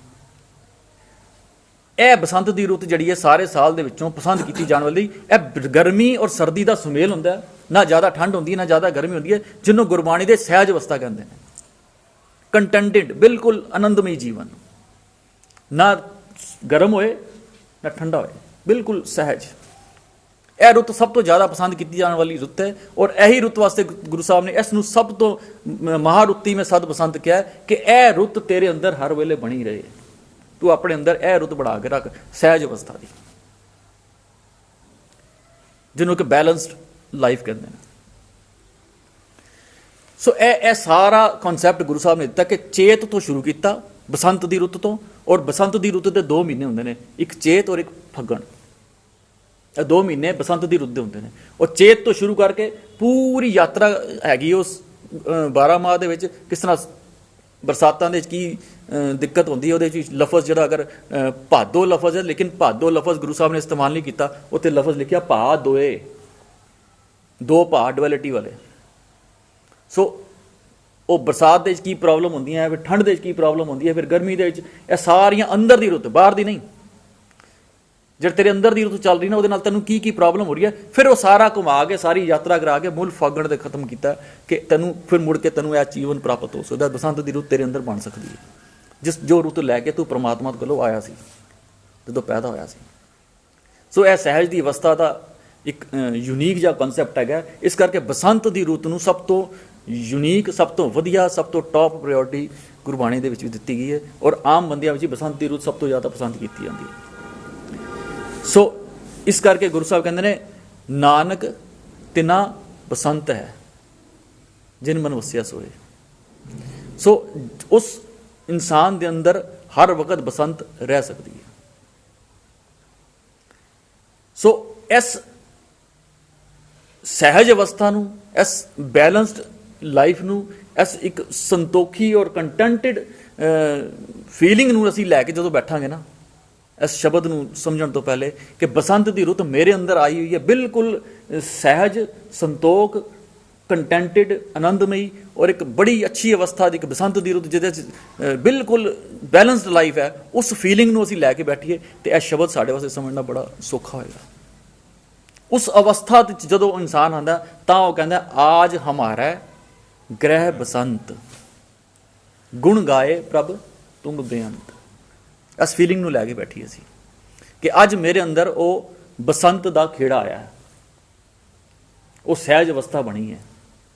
ਇਹ ਬਸੰਤ ਦੀ ਰੁੱਤ ਜਿਹੜੀ ਹੈ ਸਾਰੇ ਸਾਲ ਦੇ ਵਿੱਚੋਂ ਪਸੰਦ ਕੀਤੀ ਜਾਣ ਵਾਲੀ। ਇਹ ਗਰਮੀ ਔਰ ਸਰਦੀ ਦਾ ਸੁਮੇਲ ਹੁੰਦਾ, ਨਾ ਜ਼ਿਆਦਾ ਠੰਡ ਹੁੰਦੀ ਨਾ ਜ਼ਿਆਦਾ ਗਰਮੀ ਹੁੰਦੀ ਹੈ, ਜਿਹਨੂੰ ਗੁਰਬਾਣੀ ਦੇ ਸਹਿਜ ਅਵਸਥਾ ਕਹਿੰਦੇ ਨੇ। ਕੰਟੈਂਟਡ, ਬਿਲਕੁਲ ਆਨੰਦਮਈ ਜੀਵਨ, ਨਾ ਗਰਮ ਹੋਏ ਨਾ ਠੰਡਾ ਹੋਏ, ਬਿਲਕੁਲ ਸਹਿਜ। ਇਹ ਰੁੱਤ ਸਭ ਤੋਂ ਜ਼ਿਆਦਾ ਪਸੰਦ ਕੀਤੀ ਜਾਣ ਵਾਲੀ ਰੁੱਤ ਹੈ। ਔਰ ਇਹੀ ਰੁੱਤ ਵਾਸਤੇ ਗੁਰੂ ਸਾਹਿਬ ਨੇ ਇਸ ਨੂੰ ਸਭ ਤੋਂ ਮਹਾਰੁੱਤੀ ਮੈਂ ਸਦ ਬਸੰਤ ਕਿਹਾ ਕਿ ਇਹ ਰੁੱਤ ਤੇਰੇ ਅੰਦਰ ਹਰ ਵੇਲੇ ਬਣੀ ਰਹੇ। ਤੂੰ ਆਪਣੇ ਅੰਦਰ ਇਹ ਰੁੱਤ ਬਣਾ ਕੇ ਰੱਖ, ਸਹਿਜ ਅਵਸਥਾ ਦੀ, ਜਿਹਨੂੰ ਕਿ ਬੈਲੈਂਸਡ ਲਾਈਫ ਕਹਿੰਦੇ ਨੇ। ਸੋ ਇਹ ਸਾਰਾ ਕਨਸੈਪਟ ਗੁਰੂ ਸਾਹਿਬ ਨੇ ਦਿੱਤਾ ਕਿ ਚੇਤ ਤੋਂ ਸ਼ੁਰੂ ਕੀਤਾ, ਬਸੰਤ ਦੀ ਰੁੱਤ ਤੋਂ। ਔਰ ਬਸੰਤ ਦੀ ਰੁੱਤ ਦੇ 2 ਮਹੀਨੇ ਹੁੰਦੇ ਨੇ, ਇੱਕ ਚੇਤ ਔਰ ਇੱਕ ਫੱਗਣ। ਇਹ 2 ਮਹੀਨੇ ਬਸੰਤ ਦੀ ਰੁੱਤ ਦੇ ਹੁੰਦੇ ਨੇ। ਔਰ ਚੇਤ ਤੋਂ ਸ਼ੁਰੂ ਕਰਕੇ ਪੂਰੀ ਯਾਤਰਾ ਹੈਗੀ ਉਸ 12 ਮਾਹ ਦੇ ਵਿੱਚ। ਕਿਸ ਤਰ੍ਹਾਂ ਬਰਸਾਤਾਂ ਦੇ ਵਿੱਚ ਕੀ ਦਿੱਕਤ ਹੁੰਦੀ ਹੈ, ਉਹਦੇ ਵਿੱਚ ਲਫ਼ਜ਼ ਜਿਹੜਾ ਅਗਰ ਭਾਦੋ ਲਫ਼ਜ਼ ਹੈ, ਲੇਕਿਨ ਭਾਦੋ ਲਫ਼ਜ਼ ਗੁਰੂ ਸਾਹਿਬ ਨੇ ਇਸਤੇਮਾਲ ਨਹੀਂ ਕੀਤਾ। ਉੱਥੇ ਲਫ਼ਜ਼ ਲਿਖਿਆ ਭਾ ਦੋਏ, 2 ਭਾ ਡੁਐਲਿਟੀ ਵਾਲੇ। ਸੋ ਉਹ ਬਰਸਾਤ ਦੇ ਵਿੱਚ ਕੀ ਪ੍ਰੋਬਲਮ ਹੁੰਦੀਆਂ ਹੈ, ਫਿਰ ਠੰਡ ਦੇ ਵਿੱਚ ਕੀ ਪ੍ਰੋਬਲਮ ਹੁੰਦੀ ਹੈ, ਫਿਰ ਗਰਮੀ ਦੇ ਵਿੱਚ, ਇਹ ਸਾਰੀਆਂ ਅੰਦਰ ਦੀ ਰੁੱਤ, ਬਾਹਰ ਦੀ ਨਹੀਂ। ਜਿਹੜੇ ਤੇਰੇ ਅੰਦਰ ਦੀ ਰੁੱਤ ਚੱਲ ਰਹੀ ਨਾ ਉਹਦੇ ਨਾਲ ਤੈਨੂੰ ਕੀ ਕੀ ਪ੍ਰੋਬਲਮ ਹੋ ਰਹੀ ਹੈ, ਫਿਰ ਉਹ ਸਾਰਾ ਘੁਮਾ ਕੇ ਸਾਰੀ ਯਾਤਰਾ ਕਰਾ ਕੇ ਮੁੱਲ ਫਾਗਣ ਦੇ ਖਤਮ ਕੀਤਾ ਕਿ ਤੈਨੂੰ ਫਿਰ ਮੁੜ ਕੇ ਤੈਨੂੰ ਇਹ ਜੀਵਨ ਪ੍ਰਾਪਤ ਹੋ ਸਕਦਾ। ਬਸੰਤ ਦੀ ਰੁੱਤ ਤੇਰੇ ਅੰਦਰ ਬਣ ਸਕਦੀ ਹੈ, ਜੋ ਰੁੱਤ ਲੈ ਕੇ ਤੂੰ ਪ੍ਰਮਾਤਮਾ ਕੋਲੋਂ ਆਇਆ ਸੀ ਜਦੋਂ ਪੈਦਾ ਹੋਇਆ ਸੀ। ਸੋ ਇਹ ਸਹਿਜ ਦੀ ਅਵਸਥਾ ਦਾ ਇੱਕ ਯੂਨੀਕ ਜਿਹਾ ਕਨਸੈਪਟ ਹੈਗਾ। ਇਸ ਕਰਕੇ ਬਸੰਤ ਦੀ ਰੁੱਤ ਨੂੰ ਸਭ ਤੋਂ ਯੂਨੀਕ, ਸਭ ਤੋਂ ਵਧੀਆ, ਸਭ ਤੋਂ ਟੌਪ ਪ੍ਰਾਇੋਰਟੀ ਗੁਰਬਾਣੀ ਦੇ ਵਿੱਚ ਵੀ ਦਿੱਤੀ ਗਈ ਹੈ। ਔਰ ਆਮ ਬੰਦਿਆਂ ਵਿੱਚ ਬਸੰਤ ਦੀ ਰੁੱਤ ਸਭ ਤੋਂ ਜ਼ਿਆਦਾ ਪਸੰਦ ਕੀਤੀ ਜਾਂਦੀ ਹੈ। ਸੋ ਇਸ ਕਰਕੇ ਗੁਰੂ ਸਾਹਿਬ ਕਹਿੰਦੇ ਨੇ ਨਾਨਕ ਤਿਨਾ ਬਸੰਤ ਹੈ ਜਿਨ ਮਨ ਵਸਿਆ ਸੋਏ। ਸੋ ਉਸ ਇਨਸਾਨ ਦੇ ਅੰਦਰ ਹਰ ਵਕਤ ਬਸੰਤ ਰਹਿ ਸਕਦੀ ਹੈ। ਸੋ ਇਸ ਸਹਿਜ ਅਵਸਥਾ ਨੂੰ, ਇਸ ਬੈਲੈਂਸਡ ਲਾਈਫ ਨੂੰ, ਇਸ ਇੱਕ ਸੰਤੋਖੀ ਔਰ ਕੰਟੈਂਟਡ ਫੀਲਿੰਗ ਨੂੰ ਅਸੀਂ ਲੈ ਕੇ ਜਦੋਂ ਬੈਠਾਂਗੇ ਨਾ, ਇਸ ਸ਼ਬਦ ਨੂੰ ਸਮਝਣ ਤੋਂ ਪਹਿਲੇ ਕਿ ਬਸੰਤ ਦੀ ਰੁੱਤ ਮੇਰੇ ਅੰਦਰ ਆਈ ਹੋਈ ਹੈ, ਬਿਲਕੁਲ ਸਹਿਜ, ਸੰਤੋਖ, ਕੰਟੈਂਟਡ, ਆਨੰਦਮਈ ਔਰ ਇੱਕ ਬੜੀ ਅੱਛੀ ਅਵਸਥਾ ਦੀ ਇੱਕ ਬਸੰਤ ਦੀ ਰੁੱਤ ਜਿਹਦੇ 'ਚ ਬਿਲਕੁਲ ਬੈਲੈਂਸਡ ਲਾਈਫ ਹੈ, ਉਸ ਫੀਲਿੰਗ ਨੂੰ ਅਸੀਂ ਲੈ ਕੇ ਬੈਠੀਏ ਤੇ ਇਹ ਸ਼ਬਦ ਸਾਡੇ ਵਾਸਤੇ ਸਮਝਣਾ ਬੜਾ ਸੌਖਾ ਹੋਏਗਾ। ਉਸ ਅਵਸਥਾ ਵਿੱਚ ਜਦੋਂ ਇਨਸਾਨ ਆਉਂਦਾ ਤਾਂ ਉਹ ਕਹਿੰਦਾ ਆਜ ਹਮਾਰਾ ਗ੍ਰਹਿ ਬਸੰਤ, ਗੁਣ ਗਾਏ ਪ੍ਰਭ ਤੁਮ ਬੇਅੰਤ। ਇਸ ਫੀਲਿੰਗ ਨੂੰ ਲੈ ਕੇ ਬੈਠੀ ਅਸੀਂ ਕਿ ਅੱਜ ਮੇਰੇ ਅੰਦਰ ਉਹ ਬਸੰਤ ਦਾ ਖੇੜਾ ਆਇਆ ਹੈ, ਉਹ ਸਹਿਜ ਅਵਸਥਾ ਬਣੀ ਹੈ।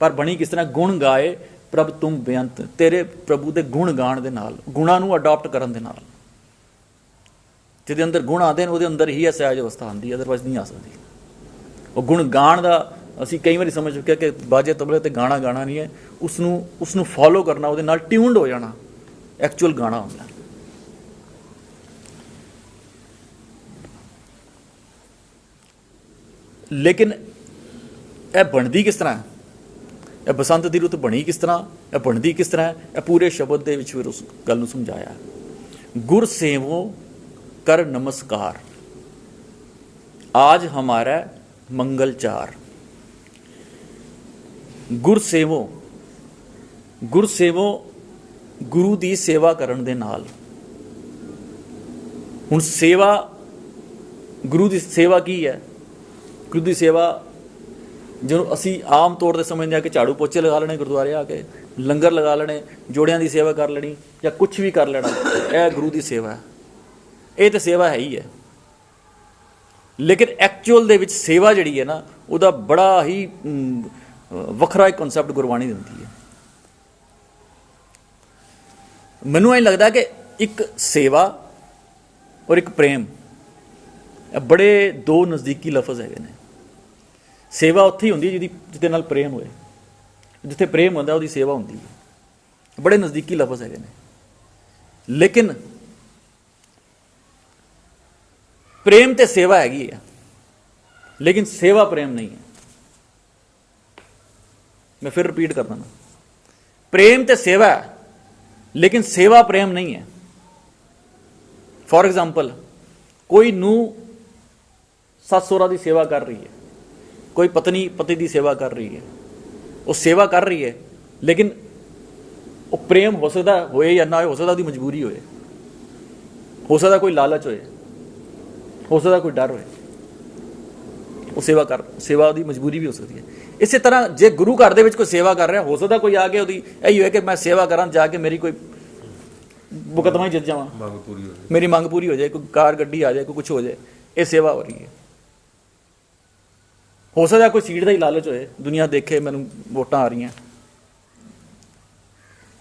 ਪਰ ਬਣੀ ਕਿਸ ਤਰ੍ਹਾਂ? ਗੁਣ ਗਾਏ ਪ੍ਰਭ ਤੁਮ ਬੇਅੰਤ, ਤੇਰੇ ਪ੍ਰਭੂ ਦੇ ਗੁਣ ਗਾਣ ਦੇ ਨਾਲ, ਗੁਣਾਂ ਨੂੰ ਅਡਾਪਟ ਕਰਨ ਦੇ ਨਾਲ। ਜਿਹਦੇ ਅੰਦਰ ਗੁਣ ਆਉਂਦੇ ਨੇ ਉਹਦੇ ਅੰਦਰ ਹੀ ਇਹ ਸਹਿਜ ਅਵਸਥਾ ਆਉਂਦੀ ਹੈ, ਅਦਰਵਾਈਜ਼ ਨਹੀਂ ਆ ਸਕਦੀ। ਉਹ ਗੁਣ ਗਾਣ ਦਾ ਅਸੀਂ ਕਈ ਵਾਰੀ ਸਮਝ ਚੁੱਕੇ ਕਿ ਬਾਜੇ ਤਬਲੇ ਤੇ ਗਾਣਾ ਗਾਣਾ ਨਹੀਂ ਹੈ, ਉਸਨੂੰ ਫੋਲੋ ਕਰਨਾ, ਉਹਦੇ ਨਾਲ ਟਿਊਨਡ ਹੋ ਜਾਣਾ ਐਕਚੁਅਲ ਗਾਣਾ ਹੁੰਦਾ। ਲੇਕਿਨ ਇਹ ਬਣਦੀ ਕਿਸ ਤਰ੍ਹਾਂ? ਇਹ ਬਸੰਤ ਦੀ ਰੁੱਤ ਬਣੀ ਕਿਸ ਤਰ੍ਹਾਂ? ਇਹ ਬਣਦੀ ਕਿਸ ਤਰ੍ਹਾਂ? ਇਹ ਪੂਰੇ ਸ਼ਬਦ ਦੇ ਵਿੱਚ ਫਿਰ ਉਸ ਗੱਲ ਨੂੰ ਸਮਝਾਇਆ। ਗੁਰ ਸੇਵੋ ਕਰ ਨਮਸਕਾਰ, ਆਜ ਹਮਾਰਾ ਮੰਗਲ ਚਾਰ। ਗੁਰ ਸੇਵੋ ਗੁਰੂ ਦੀ ਸੇਵਾ ਕਰਨ ਦੇ ਨਾਲ। ਹੁਣ ਸੇਵਾ, ਗੁਰੂ ਦੀ ਸੇਵਾ ਕੀ ਹੈ? ਗੁਰੂ ਦੀ ਸੇਵਾ ਜਿਹਨੂੰ ਅਸੀਂ ਆਮ ਤੌਰ 'ਤੇ ਸਮਝਦੇ ਹਾਂ ਕਿ ਝਾੜੂ ਪੋਚੇ ਲਗਾ ਲੈਣੇ ਗੁਰਦੁਆਰੇ ਆ ਕੇ, ਲੰਗਰ ਲਗਾ ਲੈਣੇ, ਜੋੜਿਆਂ ਦੀ ਸੇਵਾ ਕਰ ਲੈਣੀ ਜਾਂ ਕੁਛ ਵੀ ਕਰ ਲੈਣਾ, ਇਹ ਗੁਰੂ ਦੀ ਸੇਵਾ ਹੈ। ਇਹ ਤਾਂ ਸੇਵਾ ਹੈ ਹੀ ਹੈ, ਲੇਕਿਨ ਐਕਚੁਅਲ ਦੇ ਵਿੱਚ ਸੇਵਾ ਜਿਹੜੀ ਹੈ ਨਾ ਉਹਦਾ ਬੜਾ ਹੀ ਵੱਖਰਾ ਇੱਕ ਕਨਸੈਪਟ ਗੁਰਬਾਣੀ ਦਿੰਦੀ ਹੈ। ਮੈਨੂੰ ਇਹ ਲੱਗਦਾ ਕਿ ਇੱਕ ਸੇਵਾ ਔਰ ਇੱਕ ਪ੍ਰੇਮ, ਇਹ ਬੜੇ ਦੋ ਨਜ਼ਦੀਕੀ ਲਫ਼ਜ਼ ਹੈਗੇ ਨੇ। ਸੇਵਾ ਉੱਥੇ ਹੀ ਹੁੰਦੀ ਹੈ ਜਿਹਦੇ ਨਾਲ ਪ੍ਰੇਮ ਹੋਏ। ਜਿੱਥੇ ਪ੍ਰੇਮ ਹੁੰਦਾ ਉਹਦੀ ਸੇਵਾ ਹੁੰਦੀ ਹੈ। ਬੜੇ ਨਜ਼ਦੀਕੀ ਲਫ਼ਜ਼ ਹੈਗੇ ਨੇ। ਲੇਕਿਨ ਪ੍ਰੇਮ ਤੇ ਸੇਵਾ ਹੈਗੀ ਹੈ, ਲੇਕਿਨ ਸੇਵਾ ਪ੍ਰੇਮ ਨਹੀਂ ਹੈ। मैं फिर रिपीट करता ना, प्रेम ते सेवा है लेकिन सेवा प्रेम नहीं है। फॉर एग्जाम्पल, कोई नूह सस सहुरा की सेवा कर रही है, कोई पत्नी पति की सेवा कर रही है, वो सेवा कर रही है लेकिन वो प्रेम हो सकता होए या ना हो सकता मजबूरी होए, हो सकता कोई लालच होए, हो सकता कोई डर होए, वो सेवा की मजबूरी भी हो सकती है। इस तरह जे गुरु घर दे विच कोई सेवा कर रहा, हो सकता कोई आके ਉਹਦੀ ਇਹੀ ਹੋਏ कि मैं सेवा करा जाके मेरी कोई मुकदमा ही जित जावा, मेरी मंग पूरी हो जाए, कोई कार गड्डी आ जाए, कोई कुछ हो जाए, ये सेवा हो रही है। हो सकता कोई सीट का ही लालच होए, दुनिया देखे मैनू वोटां आ रही हैं,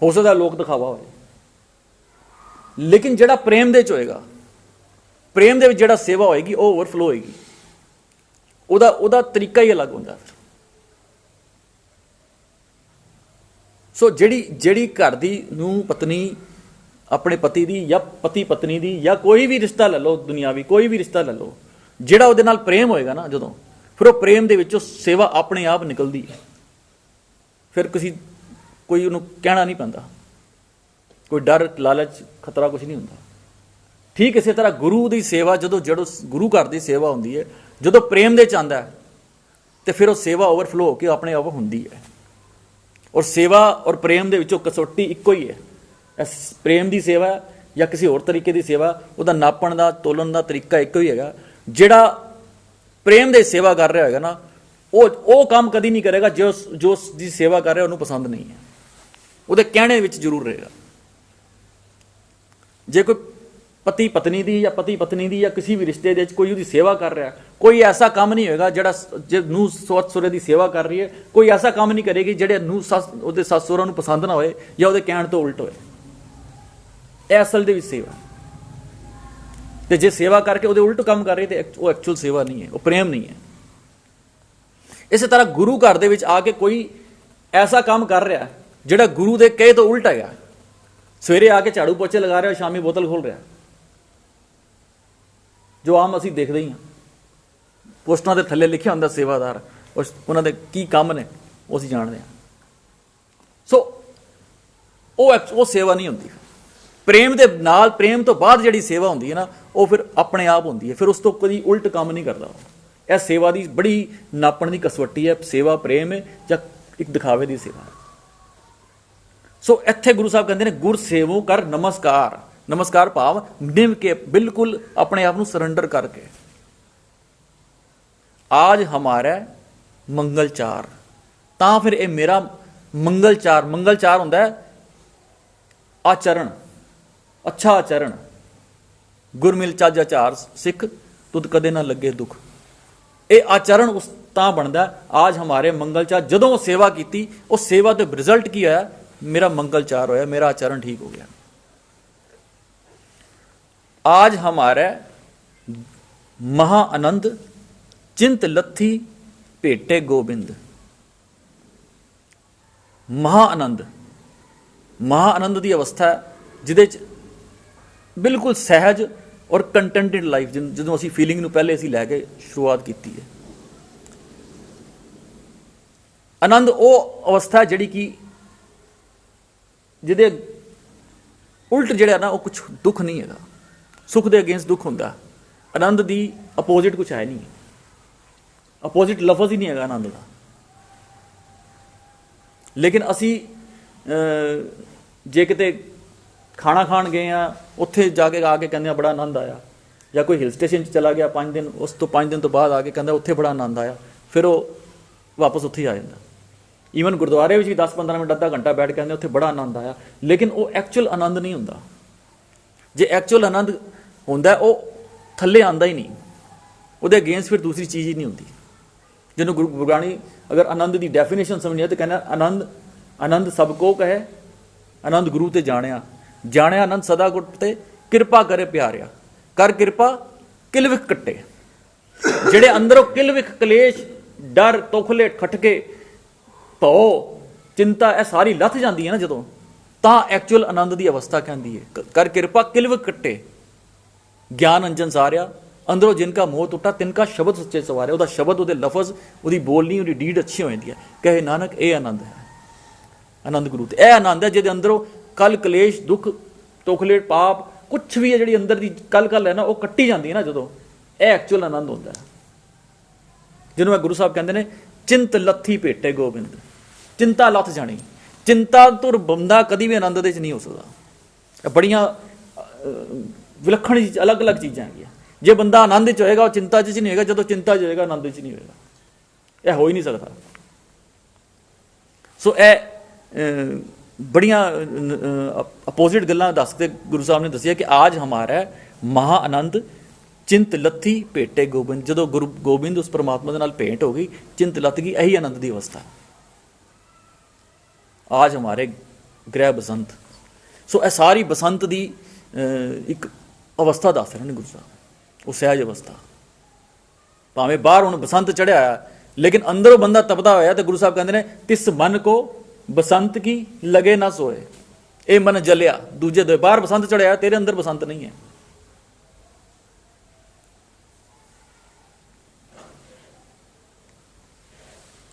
हो सकता लोक दिखावा होए। लेकिन जिहड़ा प्रेम दे विच होएगा, प्रेम दे विच जिहड़ा सेवा होएगी वो ओवरफ्लो होएगी, ਉਹਦਾ ਤਰੀਕਾ ਹੀ ਅਲੱਗ ਹੁੰਦਾ। ਸੋ ਜਿਹੜੀ ਘਰ ਦੀ ਨੂੰ ਪਤਨੀ ਆਪਣੇ ਪਤੀ ਦੀ ਜਾਂ ਪਤੀ ਪਤਨੀ ਦੀ ਜਾਂ ਕੋਈ ਵੀ ਰਿਸ਼ਤਾ ਲੈ ਲਓ, ਦੁਨਿਆਵੀ ਕੋਈ ਵੀ ਰਿਸ਼ਤਾ ਲੈ ਲਓ, ਜਿਹੜਾ ਉਹਦੇ ਨਾਲ ਪ੍ਰੇਮ ਹੋਏਗਾ ਨਾ, ਜਦੋਂ ਫਿਰ ਉਹ ਪ੍ਰੇਮ ਦੇ ਵਿੱਚੋਂ ਸੇਵਾ ਆਪਣੇ ਆਪ ਨਿਕਲਦੀ ਹੈ। ਫਿਰ ਕੋਈ ਉਹਨੂੰ ਕਹਿਣਾ ਨਹੀਂ ਪੈਂਦਾ, ਕੋਈ ਡਰ ਲਾਲਚ ਖਤਰਾ ਕੁਝ ਨਹੀਂ ਹੁੰਦਾ। ਠੀਕ ਇਸੇ ਤਰ੍ਹਾਂ ਗੁਰੂ ਦੀ ਸੇਵਾ ਜਦੋਂ ਗੁਰੂ ਘਰ ਦੀ ਸੇਵਾ ਹੁੰਦੀ ਹੈ, ਜਦੋਂ ਪ੍ਰੇਮ ਦੇ ਚ ਆਉਂਦਾ ਹੈ ਤੇ ਫਿਰ ਉਹ ਸੇਵਾ ਓਵਰਫਲੋ ਹੋ ਕੇ ਆਪਣੇ ਆਪ ਹੁੰਦੀ ਹੈ। ਔਰ ਸੇਵਾ ਔਰ ਪ੍ਰੇਮ ਦੇ ਵਿੱਚੋਂ ਕਸੌਟੀ ਇੱਕੋ ਹੀ ਹੈ। ਪ੍ਰੇਮ ਦੀ ਸੇਵਾ ਜਾਂ ਕਿਸੇ ਹੋਰ ਤਰੀਕੇ ਦੀ ਸੇਵਾ, ਉਹਦਾ ਨਾਪਣ ਦਾ ਤੋਲਣ ਦਾ ਤਰੀਕਾ ਇੱਕੋ ਹੀ ਹੈਗਾ। ਜਿਹੜਾ ਪ੍ਰੇਮ ਦੇ ਸੇਵਾ ਕਰ ਰਿਹਾ ਹੋਏਗਾ ਨਾ, ਉਹ ਕੰਮ ਕਦੀ ਨਹੀਂ ਕਰੇਗਾ ਜੋ ਦੀ ਸੇਵਾ ਕਰ ਰਿਹਾ ਉਹਨੂੰ ਪਸੰਦ ਨਹੀਂ ਹੈ, ਉਹਦੇ ਕਹਿਣੇ ਵਿੱਚ ਜ਼ਰੂਰ ਰਹੇਗਾ। ਜੇ ਕੋਈ ਪਤੀ ਪਤਨੀ ਦੀ ਜਾਂ ਪਤੀ ਪਤਨੀ ਦੀ ਜਾਂ ਕਿਸੇ ਵੀ ਰਿਸ਼ਤੇ ਦੇ ਵਿੱਚ ਕੋਈ ਉਹਦੀ ਸੇਵਾ ਕਰ ਰਿਹਾ, ਕੋਈ ਐਸਾ ਕੰਮ ਨਹੀਂ ਹੋਏਗਾ ਜਿਹੜਾ ਜੇ ਨੂੰਹ ਸੱਸ ਸਹੁਰੇ ਦੀ ਸੇਵਾ ਕਰ ਰਹੀ ਹੈ, ਕੋਈ ਐਸਾ ਕੰਮ ਨਹੀਂ ਕਰੇਗੀ ਜਿਹੜੇ ਨੂੰਹ ਉਹਦੇ ਸੱਸ ਸਹੁਰਾ ਨੂੰ ਪਸੰਦ ਨਾ ਹੋਏ ਜਾਂ ਉਹਦੇ ਕਹਿਣ ਤੋਂ ਉਲਟ ਹੋਏ। ਇਹ ਅਸਲ ਦੇ ਵਿੱਚ ਸੇਵਾ। ਤੇ ਜੇ ਸੇਵਾ ਕਰਕੇ ਉਹਦੇ ਉਲਟ ਕੰਮ ਕਰ ਰਹੀ ਤੇ ਉਹ ਐਕਚੁਅਲ ਸੇਵਾ ਨਹੀਂ ਹੈ, ਉਹ ਪ੍ਰੇਮ ਨਹੀਂ ਹੈ। ਇਸੇ ਤਰ੍ਹਾਂ ਗੁਰੂ ਘਰ ਦੇ ਵਿੱਚ ਆ ਕੇ ਕੋਈ ਐਸਾ ਕੰਮ ਕਰ ਰਿਹਾ ਜਿਹੜਾ ਗੁਰੂ ਦੇ ਕਹੇ ਤੋਂ ਉਲਟ ਹੈਗਾ, ਸਵੇਰੇ ਆ ਕੇ ਝਾੜੂ ਪੋਚੇ ਲਗਾ ਰਿਹਾ, ਸ਼ਾਮੀ ਬੋਤਲ ਖੋਲ ਰਿਹਾ, ਜੋ ਆਮ ਅਸੀਂ ਦੇਖਦੇ ਹੀ ਹਾਂ। ਪੋਸਟਰਾਂ ਦੇ ਥੱਲੇ ਲਿਖਿਆ ਹੁੰਦਾ ਸੇਵਾਦਾਰ, ਉਹਨਾਂ ਦੇ ਕੀ ਕੰਮ ਨੇ ਉਹ ਅਸੀਂ ਜਾਣਦੇ ਹਾਂ। ਸੋ ਉਹ ਸੇਵਾ ਨਹੀਂ ਹੁੰਦੀ। ਪ੍ਰੇਮ ਦੇ ਨਾਲ, ਪ੍ਰੇਮ ਤੋਂ ਬਾਅਦ ਜਿਹੜੀ ਸੇਵਾ ਹੁੰਦੀ ਹੈ ਨਾ, ਉਹ ਫਿਰ ਆਪਣੇ ਆਪ ਹੁੰਦੀ ਹੈ, ਫਿਰ ਉਸ ਤੋਂ ਕਦੀ ਉਲਟ ਕੰਮ ਨਹੀਂ ਕਰਦਾ। ਇਹ ਸੇਵਾ ਦੀ ਬੜੀ ਨਾਪਣ ਦੀ ਕਸਵੱਟੀ ਹੈ। ਸੇਵਾ ਪ੍ਰੇਮ ਹੈ ਜਾਂ ਇੱਕ ਦਿਖਾਵੇ ਦੀ ਸੇਵਾ। ਸੋ ਇੱਥੇ ਗੁਰੂ ਸਾਹਿਬ ਕਹਿੰਦੇ ਨੇ, ਗੁਰ ਸੇਵੋ ਕਰ ਨਮਸਕਾਰ। ਨਮਸਕਾਰ ਭਾਵ ਨਿਮ ਕੇ, ਬਿਲਕੁਲ ਆਪਣੇ ਆਪ ਨੂੰ ਸਰੈਂਡਰ ਕਰਕੇ। ਆਜ ਹਮਾਰਾ ਮੰਗਲਚਾਰ, ਤਾਂ ਫਿਰ ਇਹ ਮੇਰਾ ਮੰਗਲਚਾਰ। ਮੰਗਲਚਾਰ ਹੁੰਦਾ ਹੈ ਆਚਰਣ, ਅੱਛਾ ਆਚਰਣ। ਗੁਰਮਿਲ ਚੱਜ ਆਚਾਰ ਸਿੱਖ, ਤੁਧ ਕਦੇ ਨਾ ਲੱਗੇ ਦੁੱਖ। ਇਹ ਆਚਰਣ ਉਸ ਤਾਂ ਬਣਦਾ ਆਜ ਹਮਾਰੇ ਮੰਗਲਚਾਰ। ਜਦੋਂ ਉਹ ਸੇਵਾ ਕੀਤੀ, ਉਹ ਸੇਵਾ ਦੇ ਰਿਜ਼ਲਟ ਕੀ ਹੋਇਆ? ਮੇਰਾ ਮੰਗਲਚਾਰ ਹੋਇਆ, ਮੇਰਾ ਆਚਰਣ ਠੀਕ ਹੋ ਗਿਆ। आज हमारा महा आनंद चिंत लथी भेटे गोबिंद। महा आनंद, महा आनंद की अवस्था है जिहदे च बिल्कुल सहज और कंटेंटेड लाइफ, जो असी फीलिंग नूं पहले असी लैके शुरुआत की है। आनंद वो अवस्था है जिहड़ी कि जिहदे उल्ट जिहड़ा ना, वो कुछ दुख नहीं है। सुख के अगेंस्ट दुख होंदा। आनंद की अपोजिट कुछ है नहीं, अपोजिट लफज ही नहीं है आनंद का। लेकिन असी जे किते खाना खान गए हैं, उत्थे जाके आके कहते बड़ा आनंद आया, या कोई हिल स्टेशन चला गया 5 दिन, उस तो 5 दिन तो बाद आके कहता उत्थे बड़ा आनंद आया, फिर वो वापस उत्थे ही आ जाता। ईवन गुरुद्वारे में भी 10-15 मिनट अद्धा घंटा बैठ के कहते उत्थे बड़ा आनंद आया, लेकिन वो एक्चुअल आनंद नहीं होंदा। जे एक्चुअल आनंद होंदा वो थल्ले आंदा ही नहीं, उहदे अगेंस्ट फिर दूसरी चीज़ ही नहीं होंदी। जिन्होंने गुरबाणी अगर आनंद की डेफिनेशन समझनी है तो कहना आनंद, आनंद सबको कहे, आनंद गुरु ते जाणिया, जाणिया आनंद सदा गुर ते कृपा करे प्यारिया। ਕਰ ਕਿਰਪਾ ਕਿਲਵਿਖ ਕੱਟੇ। ਜਿਹੜੇ ਅੰਦਰੋਂ ਕਿਲਵਿਖ, ਕਲੇਸ਼, ਡਰ, ਤੋਖਲੇ, ਖਟਕੇ, ਭਉ, ਚਿੰਤਾ ਇਹ ਸਾਰੀ ਲੱਥ ਜਾਂਦੀ ਹੈ ਨਾ ਜਦੋਂ, ਤਾਂ ਐਕਚੁਅਲ ਆਨੰਦ ਦੀ ਅਵਸਥਾ ਕਹਿੰਦੀ ਹੈ। ਕਰ ਕਿਰਪਾ ਕਿਲਵਿਖ ਕੱਟੇ, ਗਿਆਨ ਅੰਜਨ ਸਾਰਿਆ, ਅੰਦਰੋਂ ਜਿਨਕਾ ਮੋਹ ਟੁੱਟਾ ਤਿਨਕਾ ਸ਼ਬਦ ਸੱਚੇ ਸਵਾਰਿਆ। ਉਹਦਾ ਸ਼ਬਦ, ਉਹਦੇ ਲਫ਼ਜ਼, ਉਹਦੀ ਬੋਲਣੀ, ਉਹਦੀ ਡੀਡ ਅੱਛੀ ਹੋ ਜਾਂਦੀ ਹੈ। ਕਹੇ ਨਾਨਕ ਇਹ ਆਨੰਦ ਹੈ, ਆਨੰਦ ਗੁਰੂ ਤੇ ਇਹ ਆਨੰਦ ਹੈ ਜਿਹਦੇ ਅੰਦਰੋਂ ਕਲ, ਕਲੇਸ਼, ਦੁੱਖ, ਤੋਖਲੇ, ਪਾਪ, ਕੁਛ ਵੀ ਹੈ ਜਿਹੜੀ ਅੰਦਰ ਦੀ ਕਲ ਹੈ ਨਾ, ਉਹ ਕੱਟੀ ਜਾਂਦੀ ਹੈ ਨਾ ਜਦੋਂ, ਇਹ ਐਕਚੁਅਲ ਆਨੰਦ ਹੁੰਦਾ ਹੈ। ਜਿਹਨੂੰ ਗੁਰੂ ਸਾਹਿਬ ਕਹਿੰਦੇ ਨੇ ਚਿੰਤ ਲੱਥੀ ਭੇਟੇ ਗੋਬਿੰਦ, ਚਿੰਤਾ ਲੱਥ ਜਾਣੀ। ਚਿੰਤਾ ਤੋਂ ਬੰਦਾ ਕਦੀ ਵੀ ਆਨੰਦ ਦੇ ਵਿੱਚ ਨਹੀਂ ਹੋ ਸਕਦਾ। ਇਹ ਬੜੀਆਂ ਵਿਲੱਖਣ ਅਲੱਗ-ਅਲੱਗ ਚੀਜ਼ਾਂ ਹੈਗੀਆਂ। ਜੇ ਬੰਦਾ ਆਨੰਦ ਵਿੱਚ ਹੋਏਗਾ ਉਹ ਚਿੰਤਾ 'ਚ ਨਹੀਂ ਹੋਏਗਾ, ਜਦੋਂ ਚਿੰਤਾ 'ਚ ਹੋਏਗਾ ਆਨੰਦ ਵਿੱਚ ਨਹੀਂ ਹੋਏਗਾ। ਇਹ ਹੋ ਹੀ ਨਹੀਂ ਸਕਦਾ। ਸੋ ਇਹ ਬੜੀਆਂ ਅਪੋਜ਼ਿਟ ਗੱਲਾਂ ਦੱਸ ਕੇ ਗੁਰੂ ਸਾਹਿਬ ਨੇ ਦੱਸਿਆ ਕਿ ਆਜ ਹਮਾਰਾ ਮਹਾ ਆਨੰਦ ਚਿੰਤ ਲੱਥੀ ਭੇਟੇ ਗੋਬਿੰਦ। ਜਦੋਂ ਗੁਰੂ ਗੋਬਿੰਦ ਉਸ ਪਰਮਾਤਮਾ ਦੇ ਨਾਲ ਭੇਂਟ ਹੋ ਗਈ, ਚਿੰਤ ਲੱਥ ਗਈ, ਇਹੀ ਆਨੰਦ ਦੀ ਅਵਸਥਾ। ਆਜ ਹਮਾਰੇ ਗ੍ਰਹਿ ਬਸੰਤ। ਸੋ ਇਹ ਸਾਰੀ ਬਸੰਤ ਦੀ ਇੱਕ ਅਵਸਥਾ ਦੱਸ ਰਹੇ ਨੇ ਗੁਰੂ ਸਾਹਿਬ, ਉਹ ਸਹਿਜ ਅਵਸਥਾ। ਭਾਵੇਂ ਬਾਹਰ ਹੁਣ ਬਸੰਤ ਚੜਿਆ ਹੋਇਆ, ਲੇਕਿਨ ਅੰਦਰੋਂ ਬੰਦਾ ਤਪਦਾ ਹੋਇਆ, ਤੇ ਗੁਰੂ ਸਾਹਿਬ ਕਹਿੰਦੇ ਨੇ ਤਿਸ ਮਨ ਕੋ ਬਸੰਤ ਕੀ ਲਗੇ ਨਾ ਸੋਏ। ਇਹ ਮਨ ਜਲਿਆ, ਦੂਜੇ ਦੇ ਬਾਹਰ ਬਸੰਤ ਚੜਿਆ, ਤੇਰੇ ਅੰਦਰ ਬਸੰਤ ਨਹੀਂ ਹੈ।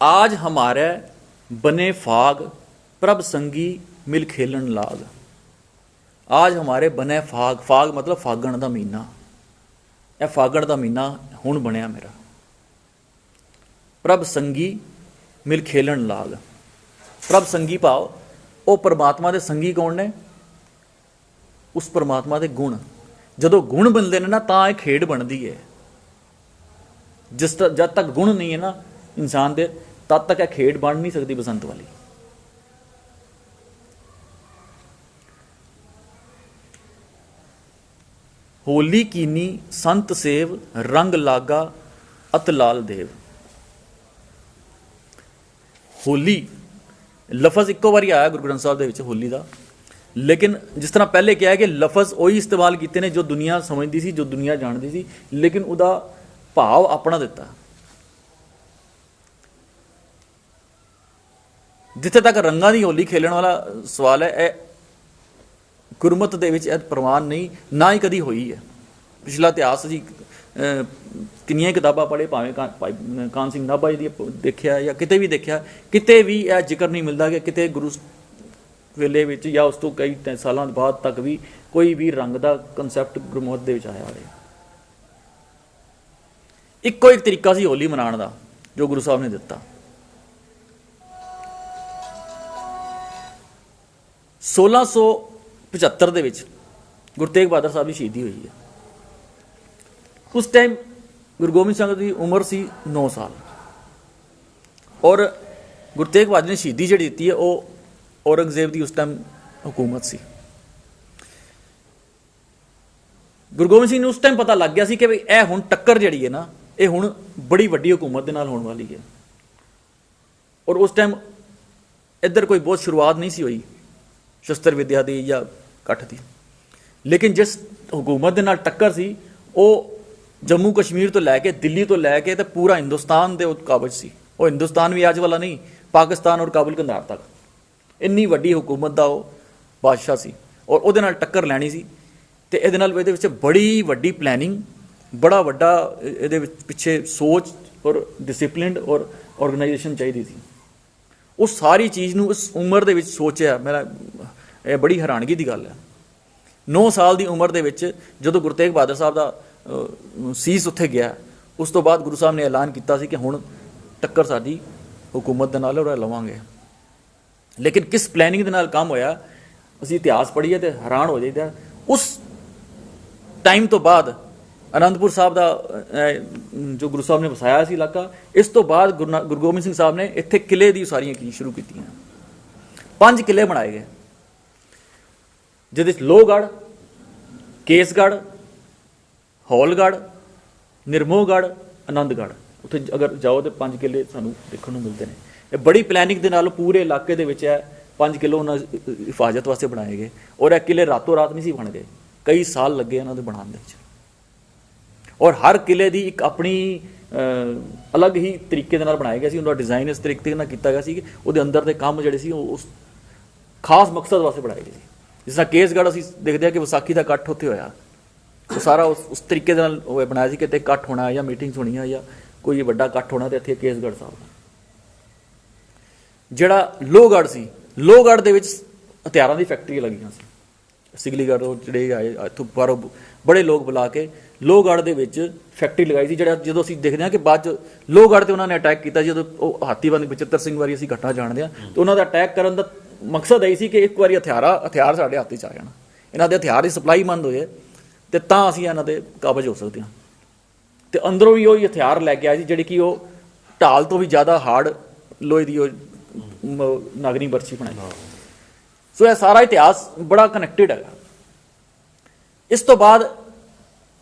आज हमारे बने फाग प्रभ संगी मिल खेलन लाग। आज हमारे बने फाग, फाग मतलब फागण का महीना। यह फागण का महीना हुण बनया मेरा। प्रभ संगी मिल खेलन लाग। प्रभ संगी भाव वो परमात्मा के संगी कौन ने? उस परमात्मा के गुण। जदों गुण बनते हैं ना तां यह खेड बनती है। जद तक गुण नहीं है ना इंसान के, तद तक यह खेड बन नहीं सकती बसंत वाली। होली कीनी संत सेव रंग लागा अत लाल देव। होली लफज इको बारी आया गुरु ग्रंथ साहब दे विच होली का, लेकिन जिस तरह पहले क्या है कि लफज वही इस्तेमाल किए ने जो दुनिया समझती सी, जो दुनिया जानती सी, लेकिन उदा भाव अपना दिता। जिथे तक रंगां दी होली खेलण वाला सवाल है, यह गुरमत दे विच प्रमाण नहीं, ना ही कदी हुई है। पिछला इतिहास जी कितनियां किताबां पढ़े, भावें कान सिंह नाभा जी दी देखिया या किते भी देखिया, किते भी यह जिक्र नहीं मिलता कि किते गुरु वेले विच या उस तो कई सालों बाद तक भी कोई भी रंग का कंसैप्ट गुरमत दे विच आया होवे। इक्को एक तरीका सी होली मनाउण दा जो गुरु साहब ने दिता। 1675 ਦੇ ਵਿੱਚ ਗੁਰੂ ਤੇਗ ਬਹਾਦਰ ਸਾਹਿਬ ਦੀ ਸ਼ਹੀਦੀ ਹੋਈ ਹੈ। ਉਸ ਟਾਈਮ ਗੁਰੂ ਗੋਬਿੰਦ ਸਿੰਘ ਦੀ ਉਮਰ ਸੀ 9 ਸਾਲ, ਔਰ ਗੁਰੂ ਤੇਗ ਬਹਾਦਰ ਨੇ ਸ਼ਹੀਦੀ ਜਿਹੜੀ ਦਿੱਤੀ ਹੈ ਉਹ ਔਰੰਗਜ਼ੇਬ ਦੀ ਉਸ ਟਾਈਮ ਹਕੂਮਤ ਸੀ। ਗੁਰੂ ਗੋਬਿੰਦ ਸਿੰਘ ਨੂੰ ਉਸ ਟਾਈਮ ਪਤਾ ਲੱਗ ਗਿਆ ਸੀ ਕਿ ਵੀ ਇਹ ਹੁਣ ਟੱਕਰ ਜਿਹੜੀ ਹੈ ਨਾ, ਇਹ ਹੁਣ ਬੜੀ ਵੱਡੀ ਹਕੂਮਤ ਦੇ ਨਾਲ ਹੋਣ ਵਾਲੀ ਹੈ। ਔਰ ਉਸ ਟਾਈਮ ਇੱਧਰ ਕੋਈ ਬਹੁਤ ਸ਼ੁਰੂਆਤ ਨਹੀਂ ਸੀ ਹੋਈ शस्त्र विद्या की या कठ की, लेकिन जिस हुकूमत के नाल टक्कर सी वो जम्मू कश्मीर तो लैके दिल्ली तो लैके तो पूरा हिंदुस्तान के काबज सी। वो हिंदुस्तान भी अज वाला नहीं, पाकिस्तान और काबुल कंधार तक इन्नी वड्डी हुकूमत का वो बादशाह सी, और वो टक्कर लैनी सी। तो ये बड़ी वड्डी प्लैनिंग, बड़ा वड्डा ये पिछे सोच और डिसिपलिन और ऑर्गेनाइजेशन चाहिए थी। उस सारी चीज़ नूं इस उम्र दे विच सोचिया, मेरा ये बड़ी हैरानगी की गल है। 9 साल की उम्र दे विच जदों गुरु तेग बहादुर साहब का सीस उत्थे गया, उस तो बाद गुरु साहब ने ऐलान किया सी कि हुण टक्कर साडी हुकूमत दे नाल लवांगे। लेकिन किस प्लैनिंग दे नाल काम होया, असीं इतिहास पढ़ीए तो हैरान हो जाइदा। उस टाइम तो बाद आनंदपुर साहब का जो गुरु साहब ने वसाया सी इलाका, इस तो बाद गुरु गोबिंद सिंह साहब ने इत्थे किले दी सारियां की शुरू कीतियां। 5 किले बनाए गए, जिहदे विच लोहगढ़, केसगढ़, हौलगढ़, निर्मोहगढ़, आनंदगढ़। उत्थे अगर जाओ तो 5 किले सानूं देखण नूं मिलते हैं। ये बड़ी प्लैनिंग दे नाल पूरे इलाके दे विच 5 किलो उन्हां हिफाजत वास्ते बनाए गए, और यह किले रातों रात नहीं सी बन गए, कई साल लगे इन्हां दे बनाउण दे विच। ਔਰ ਹਰ ਕਿਲੇ ਦੀ ਇੱਕ ਆਪਣੀ ਅਲੱਗ ਹੀ ਤਰੀਕੇ ਦੇ ਨਾਲ ਬਣਾਇਆ ਗਿਆ ਸੀ। ਉਹਦਾ ਡਿਜ਼ਾਈਨ ਇਸ ਤਰੀਕੇ ਨਾਲ ਕੀਤਾ ਗਿਆ ਸੀ ਕਿ ਉਹਦੇ ਅੰਦਰ ਦੇ ਕੰਮ ਜਿਹੜੇ ਸੀ ਉਹ ਉਸ ਖਾਸ ਮਕਸਦ ਵਾਸਤੇ ਬਣਾਏ ਗਏ ਸੀ। ਜਿਸ ਤਰ੍ਹਾਂ ਕੇਸਗੜ੍ਹ ਅਸੀਂ ਦੇਖਦੇ ਹਾਂ ਕਿ ਵਿਸਾਖੀ ਦਾ ਇਕੱਠ ਉੱਥੇ ਹੋਇਆ, ਉਹ ਸਾਰਾ ਉਸ ਤਰੀਕੇ ਦੇ ਨਾਲ ਉਹ ਬਣਾਇਆ ਸੀ ਕਿ ਇੱਥੇ ਇਕੱਠ ਹੋਣਾ ਜਾਂ ਮੀਟਿੰਗਸ ਹੋਣੀਆਂ ਜਾਂ ਕੋਈ ਵੱਡਾ ਇਕੱਠ ਹੋਣਾ, ਤੇ ਇੱਥੇ ਕੇਸਗੜ੍ਹ ਸਾਹਿਬ ਦਾ। ਜਿਹੜਾ ਲੋਹਗੜ੍ਹ ਸੀ, ਲੋਹਗੜ੍ਹ ਦੇ ਵਿੱਚ ਹਥਿਆਰਾਂ ਦੀ ਫੈਕਟਰੀਆਂ ਲੱਗੀਆਂ ਸੀ। ਸਿਗਲੀਗੜ੍ਹ ਤੋਂ ਜਿਹੜੇ ਆਏ ਇੱਥੋਂ ਬਾਹਰੋਂ ਬੜੇ ਲੋਕ ਬੁਲਾ ਕੇ ਲੋਹਗੜ੍ਹ ਦੇ ਵਿੱਚ ਫੈਕਟਰੀ ਲਗਾਈ ਸੀ। ਜਿਹੜਾ ਜਦੋਂ ਅਸੀਂ ਦੇਖਦੇ ਹਾਂ ਕਿ ਬਾਅਦ 'ਚ ਲੋਹਗੜ੍ਹ 'ਤੇ ਉਹਨਾਂ ਨੇ ਅਟੈਕ ਕੀਤਾ, ਜਦੋਂ ਉਹ ਹਾਥੀਬੰਦ ਬਚਿੱਤਰ ਸਿੰਘ ਵਾਰੀ ਅਸੀਂ ਘਟਨਾ ਜਾਣਦੇ ਹਾਂ, ਅਤੇ ਉਹਨਾਂ ਦਾ ਅਟੈਕ ਕਰਨ ਦਾ ਮਕਸਦ ਇਹ ਸੀ ਕਿ ਇੱਕ ਵਾਰੀ ਹਥਿਆਰ ਸਾਡੇ ਹੱਥ 'ਚ ਆ ਜਾਣ, ਇਹਨਾਂ ਦੇ ਹਥਿਆਰ ਦੀ ਸਪਲਾਈ ਬੰਦ ਹੋਏ ਅਤੇ ਤਾਂ ਅਸੀਂ ਇਹਨਾਂ 'ਤੇ ਕਾਬਜ਼ ਹੋ ਸਕਦੇ ਹਾਂ। ਅਤੇ ਅੰਦਰੋਂ ਵੀ ਉਹੀ ਹਥਿਆਰ ਲੈ ਕੇ ਆਏ ਸੀ ਜਿਹੜੇ ਕਿ ਉਹ ਢਾਲ ਤੋਂ ਵੀ ਜ਼ਿਆਦਾ ਹਾਰਡ ਲੋਹੇ ਦੀ ਉਹ ਨਾਗਰੀ ਬਰਛੀ ਬਣਾਈ। ਸੋ ਇਹ ਸਾਰਾ ਇਤਿਹਾਸ ਬੜਾ ਕਨੈਕਟਿਡ ਹੈਗਾ। ਇਸ ਤੋਂ ਬਾਅਦ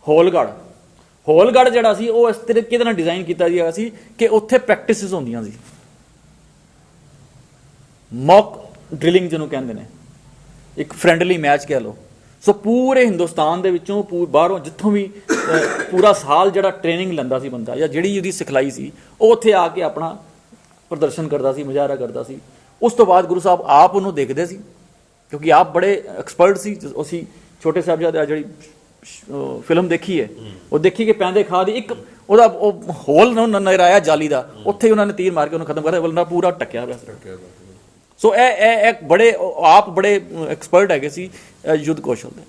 ਹੋਲਗੜ੍ਹ ਜਿਹੜਾ ਸੀ ਉਹ ਇਸ ਤਰੀਕੇ ਦੇ ਨਾਲ ਡਿਜ਼ਾਈਨ ਕੀਤਾ ਗਿਆ ਸੀ ਕਿ ਉੱਥੇ ਪ੍ਰੈਕਟਿਸਿਸ ਹੁੰਦੀਆਂ ਸੀ, ਮੌਕ ਡਰਿਲਿੰਗ ਜਿਹਨੂੰ ਕਹਿੰਦੇ ਨੇ, ਇੱਕ ਫਰੈਂਡਲੀ ਮੈਚ ਕਹਿ ਲਓ। ਸੋ ਪੂਰੇ ਹਿੰਦੁਸਤਾਨ ਦੇ ਵਿੱਚੋਂ ਬਾਹਰੋਂ ਜਿੱਥੋਂ ਵੀ ਪੂਰਾ ਸਾਲ ਜਿਹੜਾ ਟ੍ਰੇਨਿੰਗ ਲੈਂਦਾ ਸੀ ਬੰਦਾ ਜਾਂ ਜਿਹੜੀ ਉਹਦੀ ਸਿਖਲਾਈ ਸੀ, ਉਹ ਉੱਥੇ ਆ ਕੇ ਆਪਣਾ ਪ੍ਰਦਰਸ਼ਨ ਕਰਦਾ ਸੀ, ਮੁਜ਼ਾਹਰਾ ਕਰਦਾ ਸੀ। ਉਸ ਤੋਂ ਬਾਅਦ ਗੁਰੂ ਸਾਹਿਬ ਆਪ ਉਹਨੂੰ ਦੇਖਦੇ ਸੀ, ਕਿਉਂਕਿ ਆਪ ਬੜੇ ਐਕਸਪਰਟ ਸੀ। ਅਸੀਂ ਛੋਟੇ ਸਾਹਿਬਜ਼ਾਦੇ ਜਿਹੜੀ ਫਿਲਮ ਦੇਖੀ ਹੈ, ਉਹ ਦੇਖੀ ਕਿ ਪੈਂਦੇ ਖਾਂ ਦੀ ਇੱਕ ਉਹਦਾ ਉਹ ਹੋਲ ਨਜ਼ਰ ਆਇਆ ਜਾਲੀ ਦਾ, ਉੱਥੇ ਹੀ ਉਹਨਾਂ ਨੇ ਤੀਰ ਮਾਰ ਕੇ ਉਹਨੂੰ ਖਤਮ ਕਰਤਾ, ਬਲਨਾ ਪੂਰਾ ਟੱਕਿਆ ਪਿਆ। ਸੋ ਇਹ ਬੜੇ ਆਪ ਬੜੇ ਐਕਸਪਰਟ ਹੈਗੇ ਸੀ ਯੁੱਧ ਕੌਸ਼ਲ ਦੇ।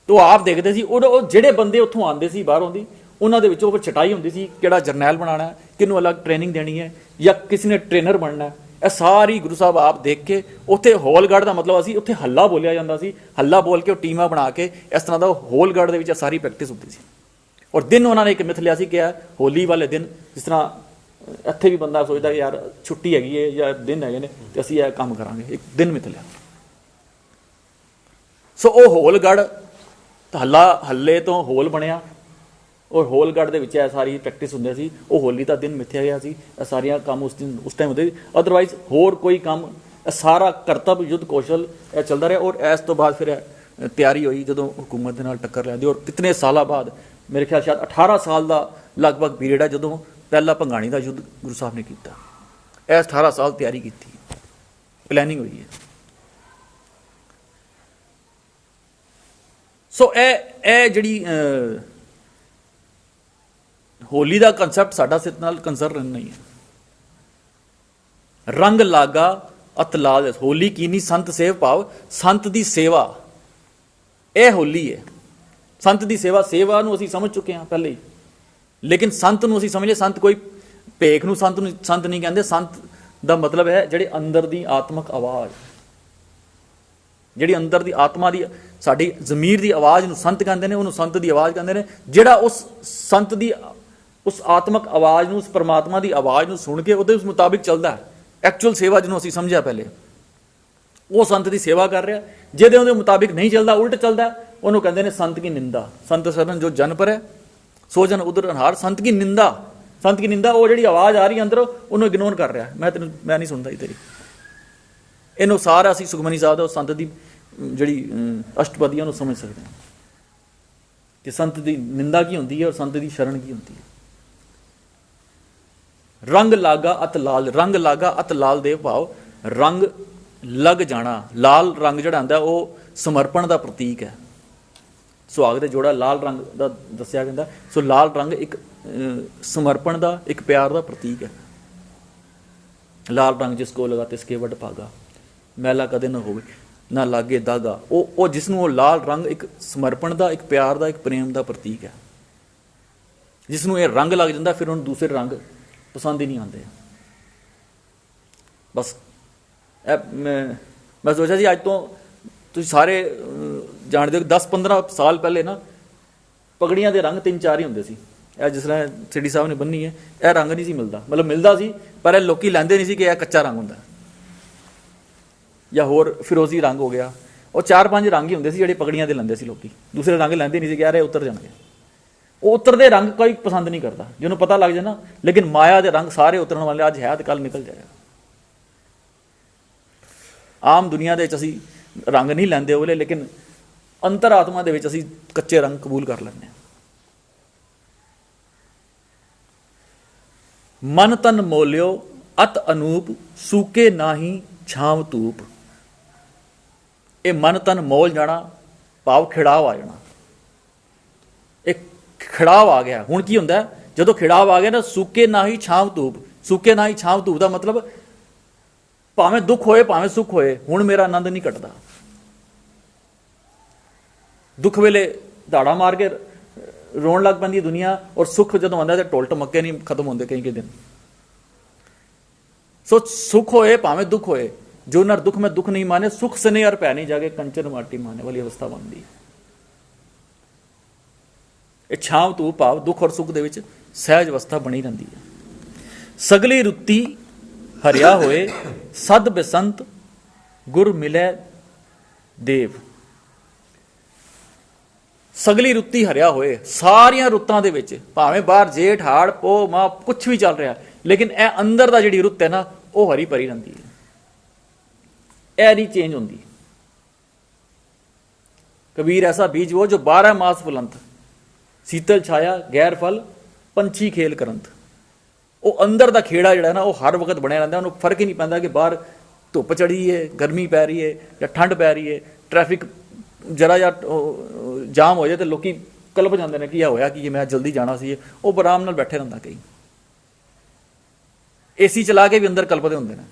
ਤੋ ਆਪ ਦੇਖਦੇ ਸੀ ਉਹ ਜਿਹੜੇ ਬੰਦੇ ਉੱਥੋਂ ਆਉਂਦੇ ਸੀ ਬਾਹਰੋਂ ਦੀ, ਉਹਨਾਂ ਦੇ ਵਿੱਚੋਂ ਫਿਰ ਛਟਾਈ ਹੁੰਦੀ ਸੀ, ਕਿਹੜਾ ਜਰਨੈਲ ਬਣਾਉਣਾ ਹੈ, ਕਿਹਨੂੰ ਅਲੱਗ ਟ੍ਰੇਨਿੰਗ ਦੇਣੀ ਹੈ, ਜਾਂ ਕਿਸੇ ਨੇ ਟ੍ਰੇਨਰ ਬਣਨਾ ਹੈ। ਇਹ ਸਾਰੀ ਗੁਰੂ ਸਾਹਿਬ ਆਪ ਦੇਖ ਕੇ ਉੱਥੇ ਹੋਲਗੜ੍ਹ ਦਾ ਮਤਲਬ ਅਸੀਂ ਉੱਥੇ ਹੱਲਾ ਬੋਲਿਆ ਜਾਂਦਾ ਸੀ, ਹੱਲਾ ਬੋਲ ਕੇ ਉਹ ਟੀਮਾਂ ਬਣਾ ਕੇ ਇਸ ਤਰ੍ਹਾਂ ਦਾ ਹੋਲਗੜ੍ਹ ਦੇ ਵਿੱਚ ਸਾਰੀ ਪ੍ਰੈਕਟਿਸ ਹੁੰਦੀ ਸੀ। ਔਰ ਦਿਨ ਉਹਨਾਂ ਨੇ ਇੱਕ ਮਿਥ ਲਿਆ ਸੀ ਕਿ ਹੋਲੀ ਵਾਲੇ ਦਿਨ, ਜਿਸ ਤਰ੍ਹਾਂ ਇੱਥੇ ਵੀ ਬੰਦਾ ਸੋਚਦਾ ਕਿ ਯਾਰ ਛੁੱਟੀ ਹੈਗੀ ਹੈ ਜਾਂ ਦਿਨ ਹੈਗੇ ਨੇ ਤੇ ਅਸੀਂ ਇਹ ਕੰਮ ਕਰਾਂਗੇ, ਇੱਕ ਦਿਨ ਮਿਥ ਲਿਆ। ਸੋ ਉਹ ਹੋਲਗੜ੍ਹ ਹੱਲੇ ਤੋਂ ਹੋਲ ਬਣਿਆ, ਔਰ ਹੋਲਗੜ੍ਹ ਦੇ ਵਿੱਚ ਇਹ ਸਾਰੀ ਪ੍ਰੈਕਟਿਸ ਹੁੰਦੀ ਸੀ। ਉਹ ਹੋਲੀ ਦਾ ਦਿਨ ਮਿਥਿਆ ਗਿਆ ਸੀ, ਇਹ ਸਾਰੀਆਂ ਕੰਮ ਉਸ ਟਾਈਮ ਹੁੰਦੇ ਸੀ। ਅਦਰਵਾਈਜ਼ ਹੋਰ ਕੋਈ ਕੰਮ, ਇਹ ਸਾਰਾ ਕਰਤੱਵ ਯੁੱਧ ਕੌਸ਼ਲ ਇਹ ਚੱਲਦਾ ਰਿਹਾ। ਔਰ ਇਸ ਤੋਂ ਬਾਅਦ ਫਿਰ ਤਿਆਰੀ ਹੋਈ ਜਦੋਂ ਹੁਕੂਮਤ ਦੇ ਨਾਲ ਟੱਕਰ ਲੈਂਦੀ, ਔਰ ਕਿਤਨੇ ਸਾਲਾਂ ਬਾਅਦ, ਮੇਰੇ ਖਿਆਲ ਸ਼ਾਇਦ 18 ਸਾਲ ਦਾ ਲਗਭਗ ਪੀਰੀਅਡ ਹੈ ਜਦੋਂ ਪਹਿਲਾ ਭੰਗਾਣੀ ਦਾ ਯੁੱਧ ਗੁਰੂ ਸਾਹਿਬ ਨੇ ਕੀਤਾ। ਇਸ 18 ਸਾਲ ਤਿਆਰੀ ਕੀਤੀ, ਪਲੈਨਿੰਗ ਹੋਈ ਹੈ। ਸੋ ਇਹ ਜਿਹੜੀ ਹੋਲੀ ਦਾ ਕਨਸੈਪਟ ਸਾਡਾ ਸਿਰ ਨਾਲ ਕੰਸਰਨ ਨਹੀਂ ਹੈ। ਰੰਗ ਲਾਗਾ ਅਤ ਲਾਲ, ਹੋਲੀ ਕੀਨੀ ਸੰਤ ਸੇਵ ਭਾਵ ਸੰਤ ਦੀ ਸੇਵਾ, ਇਹ ਹੋਲੀ ਹੈ। ਸੰਤ ਦੀ ਸੇਵਾ ਨੂੰ ਅਸੀਂ ਸਮਝ ਚੁੱਕੇ ਹਾਂ ਪਹਿਲੇ ਹੀ, ਲੇਕਿਨ ਸੰਤ ਨੂੰ ਅਸੀਂ ਸਮਝੇ, ਸੰਤ ਕੋਈ ਭੇਖ ਨੂੰ ਸੰਤ ਨਹੀਂ ਕਹਿੰਦੇ। ਸੰਤ ਦਾ ਮਤਲਬ ਹੈ ਜਿਹੜੇ ਅੰਦਰ ਦੀ ਆਤਮਕ ਆਵਾਜ਼, ਜਿਹੜੀ ਅੰਦਰ ਦੀ ਆਤਮਾ ਦੀ ਸਾਡੀ ਜ਼ਮੀਰ ਦੀ ਆਵਾਜ਼ ਨੂੰ ਸੰਤ ਕਹਿੰਦੇ ਨੇ, ਉਹਨੂੰ ਸੰਤ ਦੀ ਆਵਾਜ਼ ਕਹਿੰਦੇ ਨੇ। ਜਿਹੜਾ ਉਸ ਸੰਤ ਦੀ ਉਸ ਆਤਮਕ ਆਵਾਜ਼ ਨੂੰ, ਉਸ ਪਰਮਾਤਮਾ ਦੀ ਆਵਾਜ਼ ਨੂੰ ਸੁਣ ਕੇ ਉਹਦੇ ਉਸ ਮੁਤਾਬਿਕ ਚੱਲਦਾ ਹੈ, ਐਕਚੁਅਲ ਸੇਵਾ ਜਿਹਨੂੰ ਅਸੀਂ ਸਮਝਿਆ ਪਹਿਲੇ, ਉਹ ਸੰਤ ਦੀ ਸੇਵਾ ਕਰ ਰਿਹਾ। ਜਿਹਦੇ ਉਹਦੇ ਮੁਤਾਬਿਕ ਨਹੀਂ ਚੱਲਦਾ, ਉਲਟ ਚੱਲਦਾ, ਉਹਨੂੰ ਕਹਿੰਦੇ ਨੇ ਸੰਤ ਕੀ ਨਿੰਦਾ। ਸੰਤ ਸਰਨ ਜੋ ਜਨ ਪਰ ਹੈ ਸੋ ਜਨ ਉਦਰ ਅਨਹਾਰ। ਸੰਤ ਕੀ ਨਿੰਦਾ ਉਹ ਜਿਹੜੀ ਆਵਾਜ਼ ਆ ਰਹੀ ਅੰਦਰੋਂ, ਉਹਨੂੰ ਇਗਨੋਰ ਕਰ ਰਿਹਾ, ਮੈਂ ਨਹੀਂ ਸੁਣਦਾ ਤੇਰੀ। ਇਹਨੂੰ ਸਾਰਾ ਅਸੀਂ ਸੁਖਮਨੀ ਸਾਹਿਬ ਦਾ ਸੰਤ ਦੀ ਜਿਹੜੀ ਅਸ਼ਟਪਦੀਆਂ ਨੂੰ ਸਮਝ ਸਕਦੇ ਹਾਂ ਕਿ ਸੰਤ ਦੀ ਨਿੰਦਾ ਕੀ ਹੁੰਦੀ ਹੈ ਔਰ ਸੰਤ ਦੀ ਸ਼ਰਨ ਕੀ ਹੁੰਦੀ ਹੈ। ਰੰਗ ਲਾਗਾ ਅਤ ਲਾਲ, ਰੰਗ ਲਾਗਾ ਅਤ ਲਾਲ ਦੇ ਭਾਵ ਰੰਗ ਲੱਗ ਜਾਣਾ। ਲਾਲ ਰੰਗ ਜਿਹੜਾ ਹੁੰਦਾ ਉਹ ਸਮਰਪਣ ਦਾ ਪ੍ਰਤੀਕ ਹੈ। ਸੁਹਾਗ ਦੇ ਜੋੜਾ ਲਾਲ ਰੰਗ ਦਾ ਦੱਸਿਆ ਜਾਂਦਾ। ਸੋ ਲਾਲ ਰੰਗ ਇੱਕ ਸਮਰਪਣ ਦਾ, ਇੱਕ ਪਿਆਰ ਦਾ ਪ੍ਰਤੀਕ ਹੈ। ਲਾਲ ਰੰਗ ਜਿਸ ਕੋ ਲਗਾ ਤਿਸਕੇ ਵੱਡ ਭਾਗਾ, ਮੈਲਾ ਕਦੇ ਨਾ ਹੋਵੇ ਨਾ ਲਾਗੇ ਦਾਗਾ। ਉਹ ਜਿਸ ਨੂੰ ਉਹ ਲਾਲ ਰੰਗ ਇੱਕ ਸਮਰਪਣ ਦਾ, ਇੱਕ ਪਿਆਰ ਦਾ, ਇੱਕ ਪ੍ਰੇਮ ਦਾ ਪ੍ਰਤੀਕ ਹੈ। ਜਿਸ ਨੂੰ ਇਹ ਰੰਗ ਲੱਗ ਜਾਂਦਾ ਫਿਰ ਉਹਨੂੰ ਦੂਸਰੇ ਰੰਗ ਪਸੰਦ ਹੀ ਨਹੀਂ ਆਉਂਦੇ। ਬਸ ਮੈਂ ਸੋਚਿਆ ਸੀ ਅੱਜ ਤੋਂ ਤੁਸੀਂ ਸਾਰੇ ਜਾਣਦੇ ਹੋ 10-15 ਸਾਲ ਪਹਿਲੇ ਨਾ ਪਗੜੀਆਂ ਦੇ ਰੰਗ 3-4 ਹੀ ਹੁੰਦੇ ਸੀ। ਇਹ ਜਿਸ ਤਰ੍ਹਾਂ ਸਿੱਡੀ ਸਾਹਿਬ ਨੇ ਬੰਨੀ ਹੈ, ਇਹ ਰੰਗ ਨਹੀਂ ਸੀ ਮਿਲਦਾ, ਮਤਲਬ ਮਿਲਦਾ ਸੀ ਪਰ ਇਹ ਲੋਕੀ ਲੈਂਦੇ ਨਹੀਂ ਸੀ ਕਿ ਇਹ ਕੱਚਾ ਰੰਗ ਹੁੰਦਾ, ਜਾਂ ਹੋਰ ਫਿਰੋਜ਼ੀ ਰੰਗ ਹੋ ਗਿਆ। ਉਹ 4-5 ਰੰਗ ਹੀ ਹੁੰਦੇ ਸੀ ਜਿਹੜੇ ਪਗੜੀਆਂ ਦੇ ਲੈਂਦੇ ਸੀ ਲੋਕੀ, ਦੂਸਰੇ ਰੰਗ ਲੈਂਦੇ ਨਹੀਂ ਸੀ ਕਿ ਯਾਰ ਇਹ ਉਤਰ ਜਾਣਗੇ। ਉਹ ਉਤਰਦੇ ਰੰਗ ਕੋਈ ਪਸੰਦ ਨਹੀਂ ਕਰਦਾ, ਜਿਹਨੂੰ ਪਤਾ ਲੱਗ ਜਾਏ ਨਾ। ਲੇਕਿਨ ਮਾਇਆ ਦੇ ਰੰਗ ਸਾਰੇ ਉਤਰਨ ਵਾਲੇ, ਅੱਜ ਹੈ ਤੇ ਕੱਲ ਨਿਕਲ ਜਾਏਗਾ। ਆਮ ਦੁਨੀਆ ਦੇ ਵਿੱਚ ਅਸੀਂ ਰੰਗ ਨਹੀਂ ਲੈਂਦੇ ਉਹਲੇ, ਲੇਕਿਨ ਅੰਤਰ ਆਤਮਾ ਦੇ ਵਿੱਚ ਅਸੀਂ ਕੱਚੇ ਰੰਗ ਕਬੂਲ ਕਰ ਲੈਂਦੇ ਹਾਂ। ਮਨ ਤਨ ਮੋਲਿਓ ਅਤ ਅਨੂਪ ਸੂਕੇ ਨਾਹੀ ਛਾਂਵ ਧੂਪ। ਇਹ ਮਨ ਤਨ ਮੋਲ ਜਾਣਾ ਭਾਵ ਖਿੜਾਵ ਆ ਜਾਣਾ। ਇਹ ਖਿੜਾਵ ਆ ਗਿਆ। ਹੁਣ ਕੀ ਹੁੰਦਾ ਜਦੋਂ ਖਿੜਾਵ ਆ ਗਿਆ ਨਾ, ਸੂਕੇ ਨਾਹੀ ਛਾਂਵ ਧੂਪ। ਸੂਕੇ ਨਾਹੀ ਛਾਂਵ ਧੂਪ ਦਾ ਮਤਲਬ ਭਾਵੇਂ ਦੁੱਖ ਹੋਏ ਭਾਵੇਂ ਸੁੱਖ ਹੋਏ, ਹੁਣ ਮੇਰਾ ਆਨੰਦ ਨਹੀਂ ਘਟਦਾ। ਦੁੱਖ ਵੇਲੇ ਦਾੜਾ ਮਾਰ ਕੇ ਰੋਣ ਲੱਗ ਪੈਂਦੀ ਦੁਨੀਆ, ਔਰ ਸੁੱਖ ਜਦੋਂ ਆਉਂਦਾ ਤੇ ਢੋਲ ਟਮੱਕੇ ਨਹੀਂ ਖਤਮ ਹੁੰਦੇ ਕਈ ਦਿਨ। ਸੋ ਸੁੱਖ ਹੋਏ ਭਾਵੇਂ ਦੁੱਖ ਹੋਏ, ਜੋ ਨਰ ਦੁੱਖ ਮੈਂ ਦੁੱਖ ਨਹੀਂ ਮਾਨੇ, ਸੁਖ ਸਨੇ ਅਰ ਪੈ ਨਹੀਂ ਜਾਗੇ ਕੰਚਨ ਮਾਟੀ ਮਾਨੇ ਵਾਲੀ ਅਵਸਥਾ ਬਣਦੀ ਹੈ। ਇਹ ਛਾਂਵ ਧੂਪ ਭਾਵ ਦੁੱਖ ਔਰ ਸੁੱਖ ਦੇ ਵਿੱਚ ਸਹਿਜ ਅਵਸਥਾ ਬਣੀ ਰਹਿੰਦੀ ਹੈ। ਸਗਲੀ ਰੁੱਤੀ ਹਰਿਆ ਹੋਏ ਸਦ ਬਸੰਤ ਗੁਰ ਮਿਲੇ ਦੇਵ। ਸਗਲੀ ਰੁੱਤੀ ਹਰਿਆ ਹੋਏ, ਸਾਰੀਆਂ ਰੁੱਤਾਂ ਦੇ ਵਿੱਚ ਭਾਵੇਂ ਬਾਹਰ ਜੇਠ ਹਾੜ ਪੋ ਮਾਂ ਕੁਛ ਵੀ ਚੱਲ ਰਿਹਾ, ਲੇਕਿਨ ਇਹ ਅੰਦਰ ਦਾ ਜਿਹੜੀ ਰੁੱਤ ਹੈ ਨਾ ਉਹ ਹਰੀ ਭਰੀ ਰਹਿੰਦੀ ਹੈ। ਇਹ ਨਹੀਂ ਚੇਂਜ ਹੁੰਦੀ। ਕਬੀਰ ਐਸਾ ਬੀਜ ਉਹ ਜੋ 12 ਮਾਸ ਫੁਲੰਤ, ਸੀਤਲ ਛਾਇਆ ਗੈਰ ਫਲ ਪੰਛੀ ਖੇਲ ਕਰੰਤ। ਉਹ ਅੰਦਰ ਦਾ ਖੇੜਾ ਜਿਹੜਾ ਨਾ ਉਹ ਹਰ ਵਕਤ ਬਣਿਆ ਰਹਿੰਦਾ। ਉਹਨੂੰ ਫਰਕ ਹੀ ਨਹੀਂ ਪੈਂਦਾ ਕਿ ਬਾਹਰ ਧੁੱਪ ਚੜੀ ਹੈ, ਗਰਮੀ ਪੈ ਰਹੀ ਹੈ ਜਾਂ ਠੰਡ ਪੈ ਰਹੀ ਹੈ, ਟ੍ਰੈਫਿਕ ਜਰਾ ਜਾਂ ਜਾਮ ਹੋ ਜਾਏ ਤੇ ਲੋਕੀ ਕਲਪ ਜਾਂਦੇ ਨੇ ਕਿ ਇਹ ਹੋਇਆ ਕਿ ਮੈਂ ਜਲਦੀ ਜਾਣਾ ਸੀ। ਉਹ ਆਰਾਮ ਨਾਲ ਬੈਠੇ ਰਹਿੰਦਾ। ਕਈ ਏਸੀ ਚਲਾ ਕੇ ਵੀ ਅੰਦਰ ਕਲਪਦੇ ਹੁੰਦੇ ਨੇ,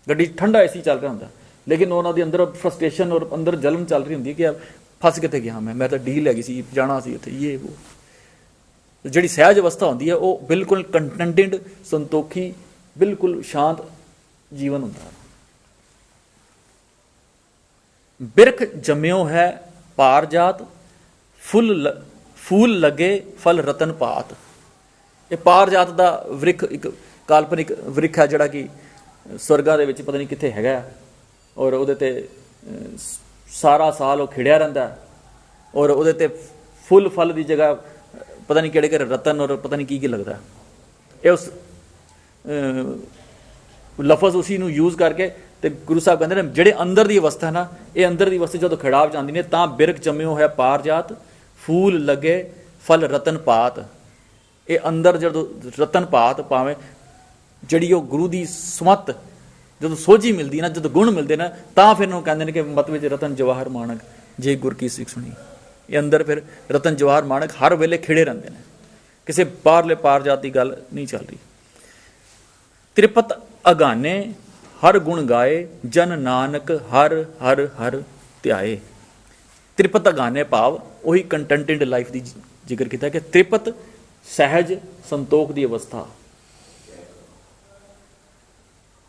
ਗੱਡੀ ਠੰਡਾ ਏਸੀ ਚੱਲ ਰਿਹਾ ਹੁੰਦਾ, ਲੇਕਿਨ ਉਹਨਾਂ ਦੇ ਅੰਦਰ ਫਰਸਟ੍ਰੇਸ਼ਨ ਔਰ ਅੰਦਰ ਜਲਨ ਚੱਲ ਰਹੀ ਹੁੰਦੀ ਕਿ ਫਸ ਕਿੱਥੇ ਗਿਆ ਮੈਂ ਤਾਂ ਡੀਲ ਹੈਗੀ ਸੀ ਜਾਣਾ ਸੀ ਉੱਥੇ ਇਹ ਉਹ। ਜਿਹੜੀ ਸਹਿਜ ਅਵਸਥਾ ਹੁੰਦੀ ਹੈ ਉਹ ਬਿਲਕੁਲ ਕੰਟੈਂਟਡ, ਸੰਤੋਖੀ, ਬਿਲਕੁਲ ਸ਼ਾਂਤ ਜੀਵਨ ਹੁੰਦਾ। ਬਿਰਖ ਜੰਮਿਓ ਹੈ ਪਾਰ ਜਾਤ ਫੂਲ ਲੱਗੇ ਫਲ ਰਤਨ ਪਾਤ। ਇਹ ਪਾਰ ਜਾਤ ਦਾ ਵ੍ਰਿਖ ਇੱਕ ਕਾਲਪਨਿਕ ਵ੍ਰਿਖ ਹੈ ਜਿਹੜਾ ਕਿ ਸਵਰਗਾਂ ਦੇ ਵਿੱਚ ਪਤਾ ਨਹੀਂ ਕਿੱਥੇ ਹੈਗਾ, ਔਰ ਉਹਦੇ ਤੇ ਸਾਰਾ ਸਾਲ ਉਹ ਖਿੜਿਆ ਰਹਿੰਦਾ, ਔਰ ਉਹਦੇ ਤੇ ਫੁੱਲ ਫਲ ਦੀ ਜਗ੍ਹਾ ਪਤਾ ਨਹੀਂ ਕਿਹੜੇ ਕਿਹੜੇ ਰਤਨ ਔਰ ਪਤਾ ਨਹੀਂ ਕੀ ਲੱਗਦਾ। ਇਹ ਉਸ ਲਫ਼ਜ਼ ਉਸੀ ਨੂੰ ਯੂਜ਼ ਕਰਕੇ ਤੇ ਗੁਰੂ ਸਾਹਿਬ ਕਹਿੰਦੇ ਨੇ ਜਿਹੜੇ ਅੰਦਰ ਦੀ ਅਵਸਥਾ ਨਾ, ਇਹ ਅੰਦਰ ਦੀ ਅਵਸਥਾ ਜਦੋਂ ਖਿੜਾਵ ਜਾਂਦੀ ਨੇ ਤਾਂ ਬਿਰਖ ਜੰਮਿਓ ਹੈ ਪਾਰ ਜਾਤ ਫੂਲ ਲੱਗੇ ਫਲ ਰਤਨ ਪਾਤ। ਇਹ ਅੰਦਰ ਜਦੋਂ ਰਤਨ ਪਾਤ ਭਾਵੇਂ ਜਿਹੜੀ ਉਹ ਗੁਰੂ ਦੀ ਸਮਤ ਜਦੋਂ ਸੋਝੀ ਮਿਲਦੀ ਨਾ, ਜਦੋਂ ਗੁਣ ਮਿਲਦੇ ਨਾ, ਤਾਂ ਫਿਰ ਉਹਨੂੰ ਕਹਿੰਦੇ ਨੇ ਕਿ ਮਤ ਵਿੱਚ ਰਤਨ ਜਵਾਹਰ ਮਾਣਕ ਜੇ ਗੁਰ ਕੀ ਸਿੱਖ ਸੁਣੀ। ਇਹ ਅੰਦਰ ਫਿਰ ਰਤਨ ਜਵਾਹਰ ਮਾਣਕ ਹਰ ਵੇਲੇ ਖਿੜੇ ਰਹਿੰਦੇ ਨੇ, ਕਿਸੇ ਬਾਹਰਲੇ ਪਾਰ ਜਾਤ ਦੀ ਗੱਲ ਨਹੀਂ ਚੱਲ ਰਹੀ। ਤ੍ਰਿਪਤ ਅਗਾਨੇ ਹਰ ਗੁਣ ਗਾਏ ਜਨ ਨਾਨਕ ਹਰ ਹਰ ਹਰ ਧਿਆਏ। ਤ੍ਰਿਪਤ ਅਗਾਨੇ ਭਾਵ ਉਹੀ ਕੰਟੈਂਟਡ ਲਾਈਫ ਦੀ ਜ਼ਿਕਰ ਕੀਤਾ ਕਿ ਤ੍ਰਿਪਤ ਸਹਿਜ ਸੰਤੋਖ ਦੀ ਅਵਸਥਾ।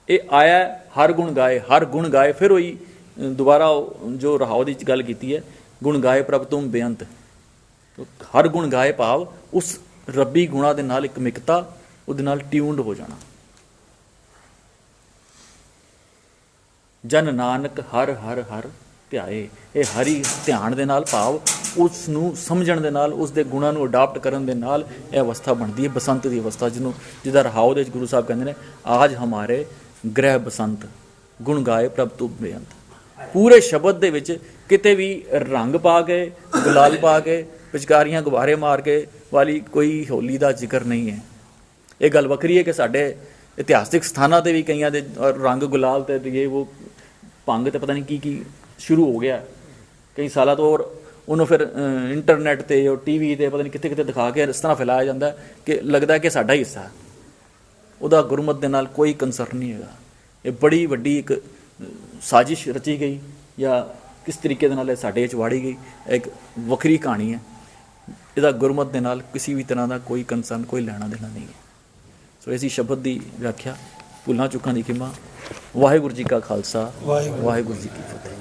ਇਹ ਆਇਆ ਹਰ ਗੁਣ ਗਾਏ, ਹਰ ਗੁਣ ਗਾਏ। ਫਿਰ ਉਹੀ ਦੁਬਾਰਾ ਜੋ ਰਹਾਉ ਦੀ ਗੱਲ ਕੀਤੀ ਹੈ, ਗੁਣ ਗਾਏ ਪ੍ਰਭ ਤੁਮ ਬੇਅੰਤ। ਹਰ ਗੁਣ ਗਾਏ ਭਾਵ ਉਸ ਰੱਬੀ ਗੁਣਾ ਦੇ ਨਾਲ ਇੱਕ ਮਿਕਤਾ, ਉਹਦੇ ਨਾਲ ਟਿਊਨਡ ਹੋ ਜਾਣਾ। ਜਨ ਨਾਨਕ ਹਰ ਹਰ ਹਰ ਧਿਆਏ। ਇਹ ਹਰੀ ਧਿਆਨ ਦੇ ਨਾਲ ਭਾਵ ਉਸ ਨੂੰ ਸਮਝਣ ਦੇ ਨਾਲ, ਉਸ ਦੇ ਗੁਣਾਂ ਨੂੰ ਅਡਾਪਟ ਕਰਨ ਦੇ ਨਾਲ ਇਹ ਅਵਸਥਾ ਬਣਦੀ ਹੈ ਬਸੰਤ ਦੀ ਅਵਸਥਾ, ਜਿਹਦਾ ਰਹਾਉ ਦੇ ਵਿੱਚ ਗੁਰੂ ਸਾਹਿਬ ਕਹਿੰਦੇ ਨੇ ਆਜ ਹਮਾਰੇ ਗ੍ਰਹਿ ਬਸੰਤ ਗੁਣ ਗਾਏ ਪ੍ਰਭ ਤੁਮ ਬੇਅੰਤ। ਪੂਰੇ ਸ਼ਬਦ ਦੇ ਵਿੱਚ ਕਿਤੇ ਵੀ ਰੰਗ ਪਾ ਕੇ, ਗੁਲਾਲ ਪਾ ਕੇ, ਪਿਚਕਾਰੀਆਂ ਗੁਬਾਰੇ ਮਾਰ ਕੇ ਵਾਲੀ ਕੋਈ ਹੋਲੀ ਦਾ ਜ਼ਿਕਰ ਨਹੀਂ ਹੈ। ਇਹ ਗੱਲ ਵੱਖਰੀ ਹੈ ਕਿ ਸਾਡੇ ਇਤਿਹਾਸਿਕ ਸਥਾਨਾਂ 'ਤੇ ਵੀ ਕਈਆਂ ਦੇ ਰੰਗ ਗੁਲਾਲ ਤੇ ਇਹ ਉਹ ਭੰਗ ਤੇ ਪਤਾ ਨਹੀਂ ਕੀ ਕੀ ਸ਼ੁਰੂ ਹੋ ਗਿਆ ਕਈ ਸਾਲਾਂ ਤੋਂ, ਔਰ ਉਹਨੂੰ ਫਿਰ ਇੰਟਰਨੈਟ 'ਤੇ ਔਰ TV 'ਤੇ ਪਤਾ ਨਹੀਂ ਕਿੱਥੇ ਕਿੱਥੇ ਦਿਖਾ ਕੇ ਇਸ ਤਰ੍ਹਾਂ ਫੈਲਾਇਆ ਜਾਂਦਾ ਕਿ ਲੱਗਦਾ ਕਿ ਸਾਡਾ ਹੀ ਹਿੱਸਾ। ਉਹਦਾ ਗੁਰਮਤ ਦੇ ਨਾਲ ਕੋਈ ਕੰਸਰਨ ਨਹੀਂ ਹੈਗਾ। ਇਹ ਬੜੀ ਵੱਡੀ ਇੱਕ ਸਾਜ਼ਿਸ਼ ਰਚੀ ਗਈ ਜਾਂ ਕਿਸ ਤਰੀਕੇ ਦੇ ਨਾਲ ਇਹ ਸਾਡੇ 'ਚ ਵਾੜੀ ਗਈ, ਇੱਕ ਵੱਖਰੀ ਕਹਾਣੀ ਹੈ। ਇਹਦਾ ਗੁਰਮਤ ਦੇ ਨਾਲ ਕਿਸੇ ਵੀ ਤਰ੍ਹਾਂ ਦਾ ਕੋਈ ਕੰਸਰਨ, ਕੋਈ ਲੈਣਾ ਦੇਣਾ ਨਹੀਂ ਹੈ। ਸੋ ਇਸੀ ਸ਼ਬਦ ਦੀ ਵਿਆਖਿਆ, ਭੁੱਲਾਂ ਚੁੱਕਾਂ ਦੀ ਖਿਮਾ। ਵਾਹਿਗੁਰੂ ਜੀ ਕਾ ਖਾਲਸਾ, ਵਾਹਿਗੁਰੂ ਜੀ ਕੀ ਫਤਿਹ।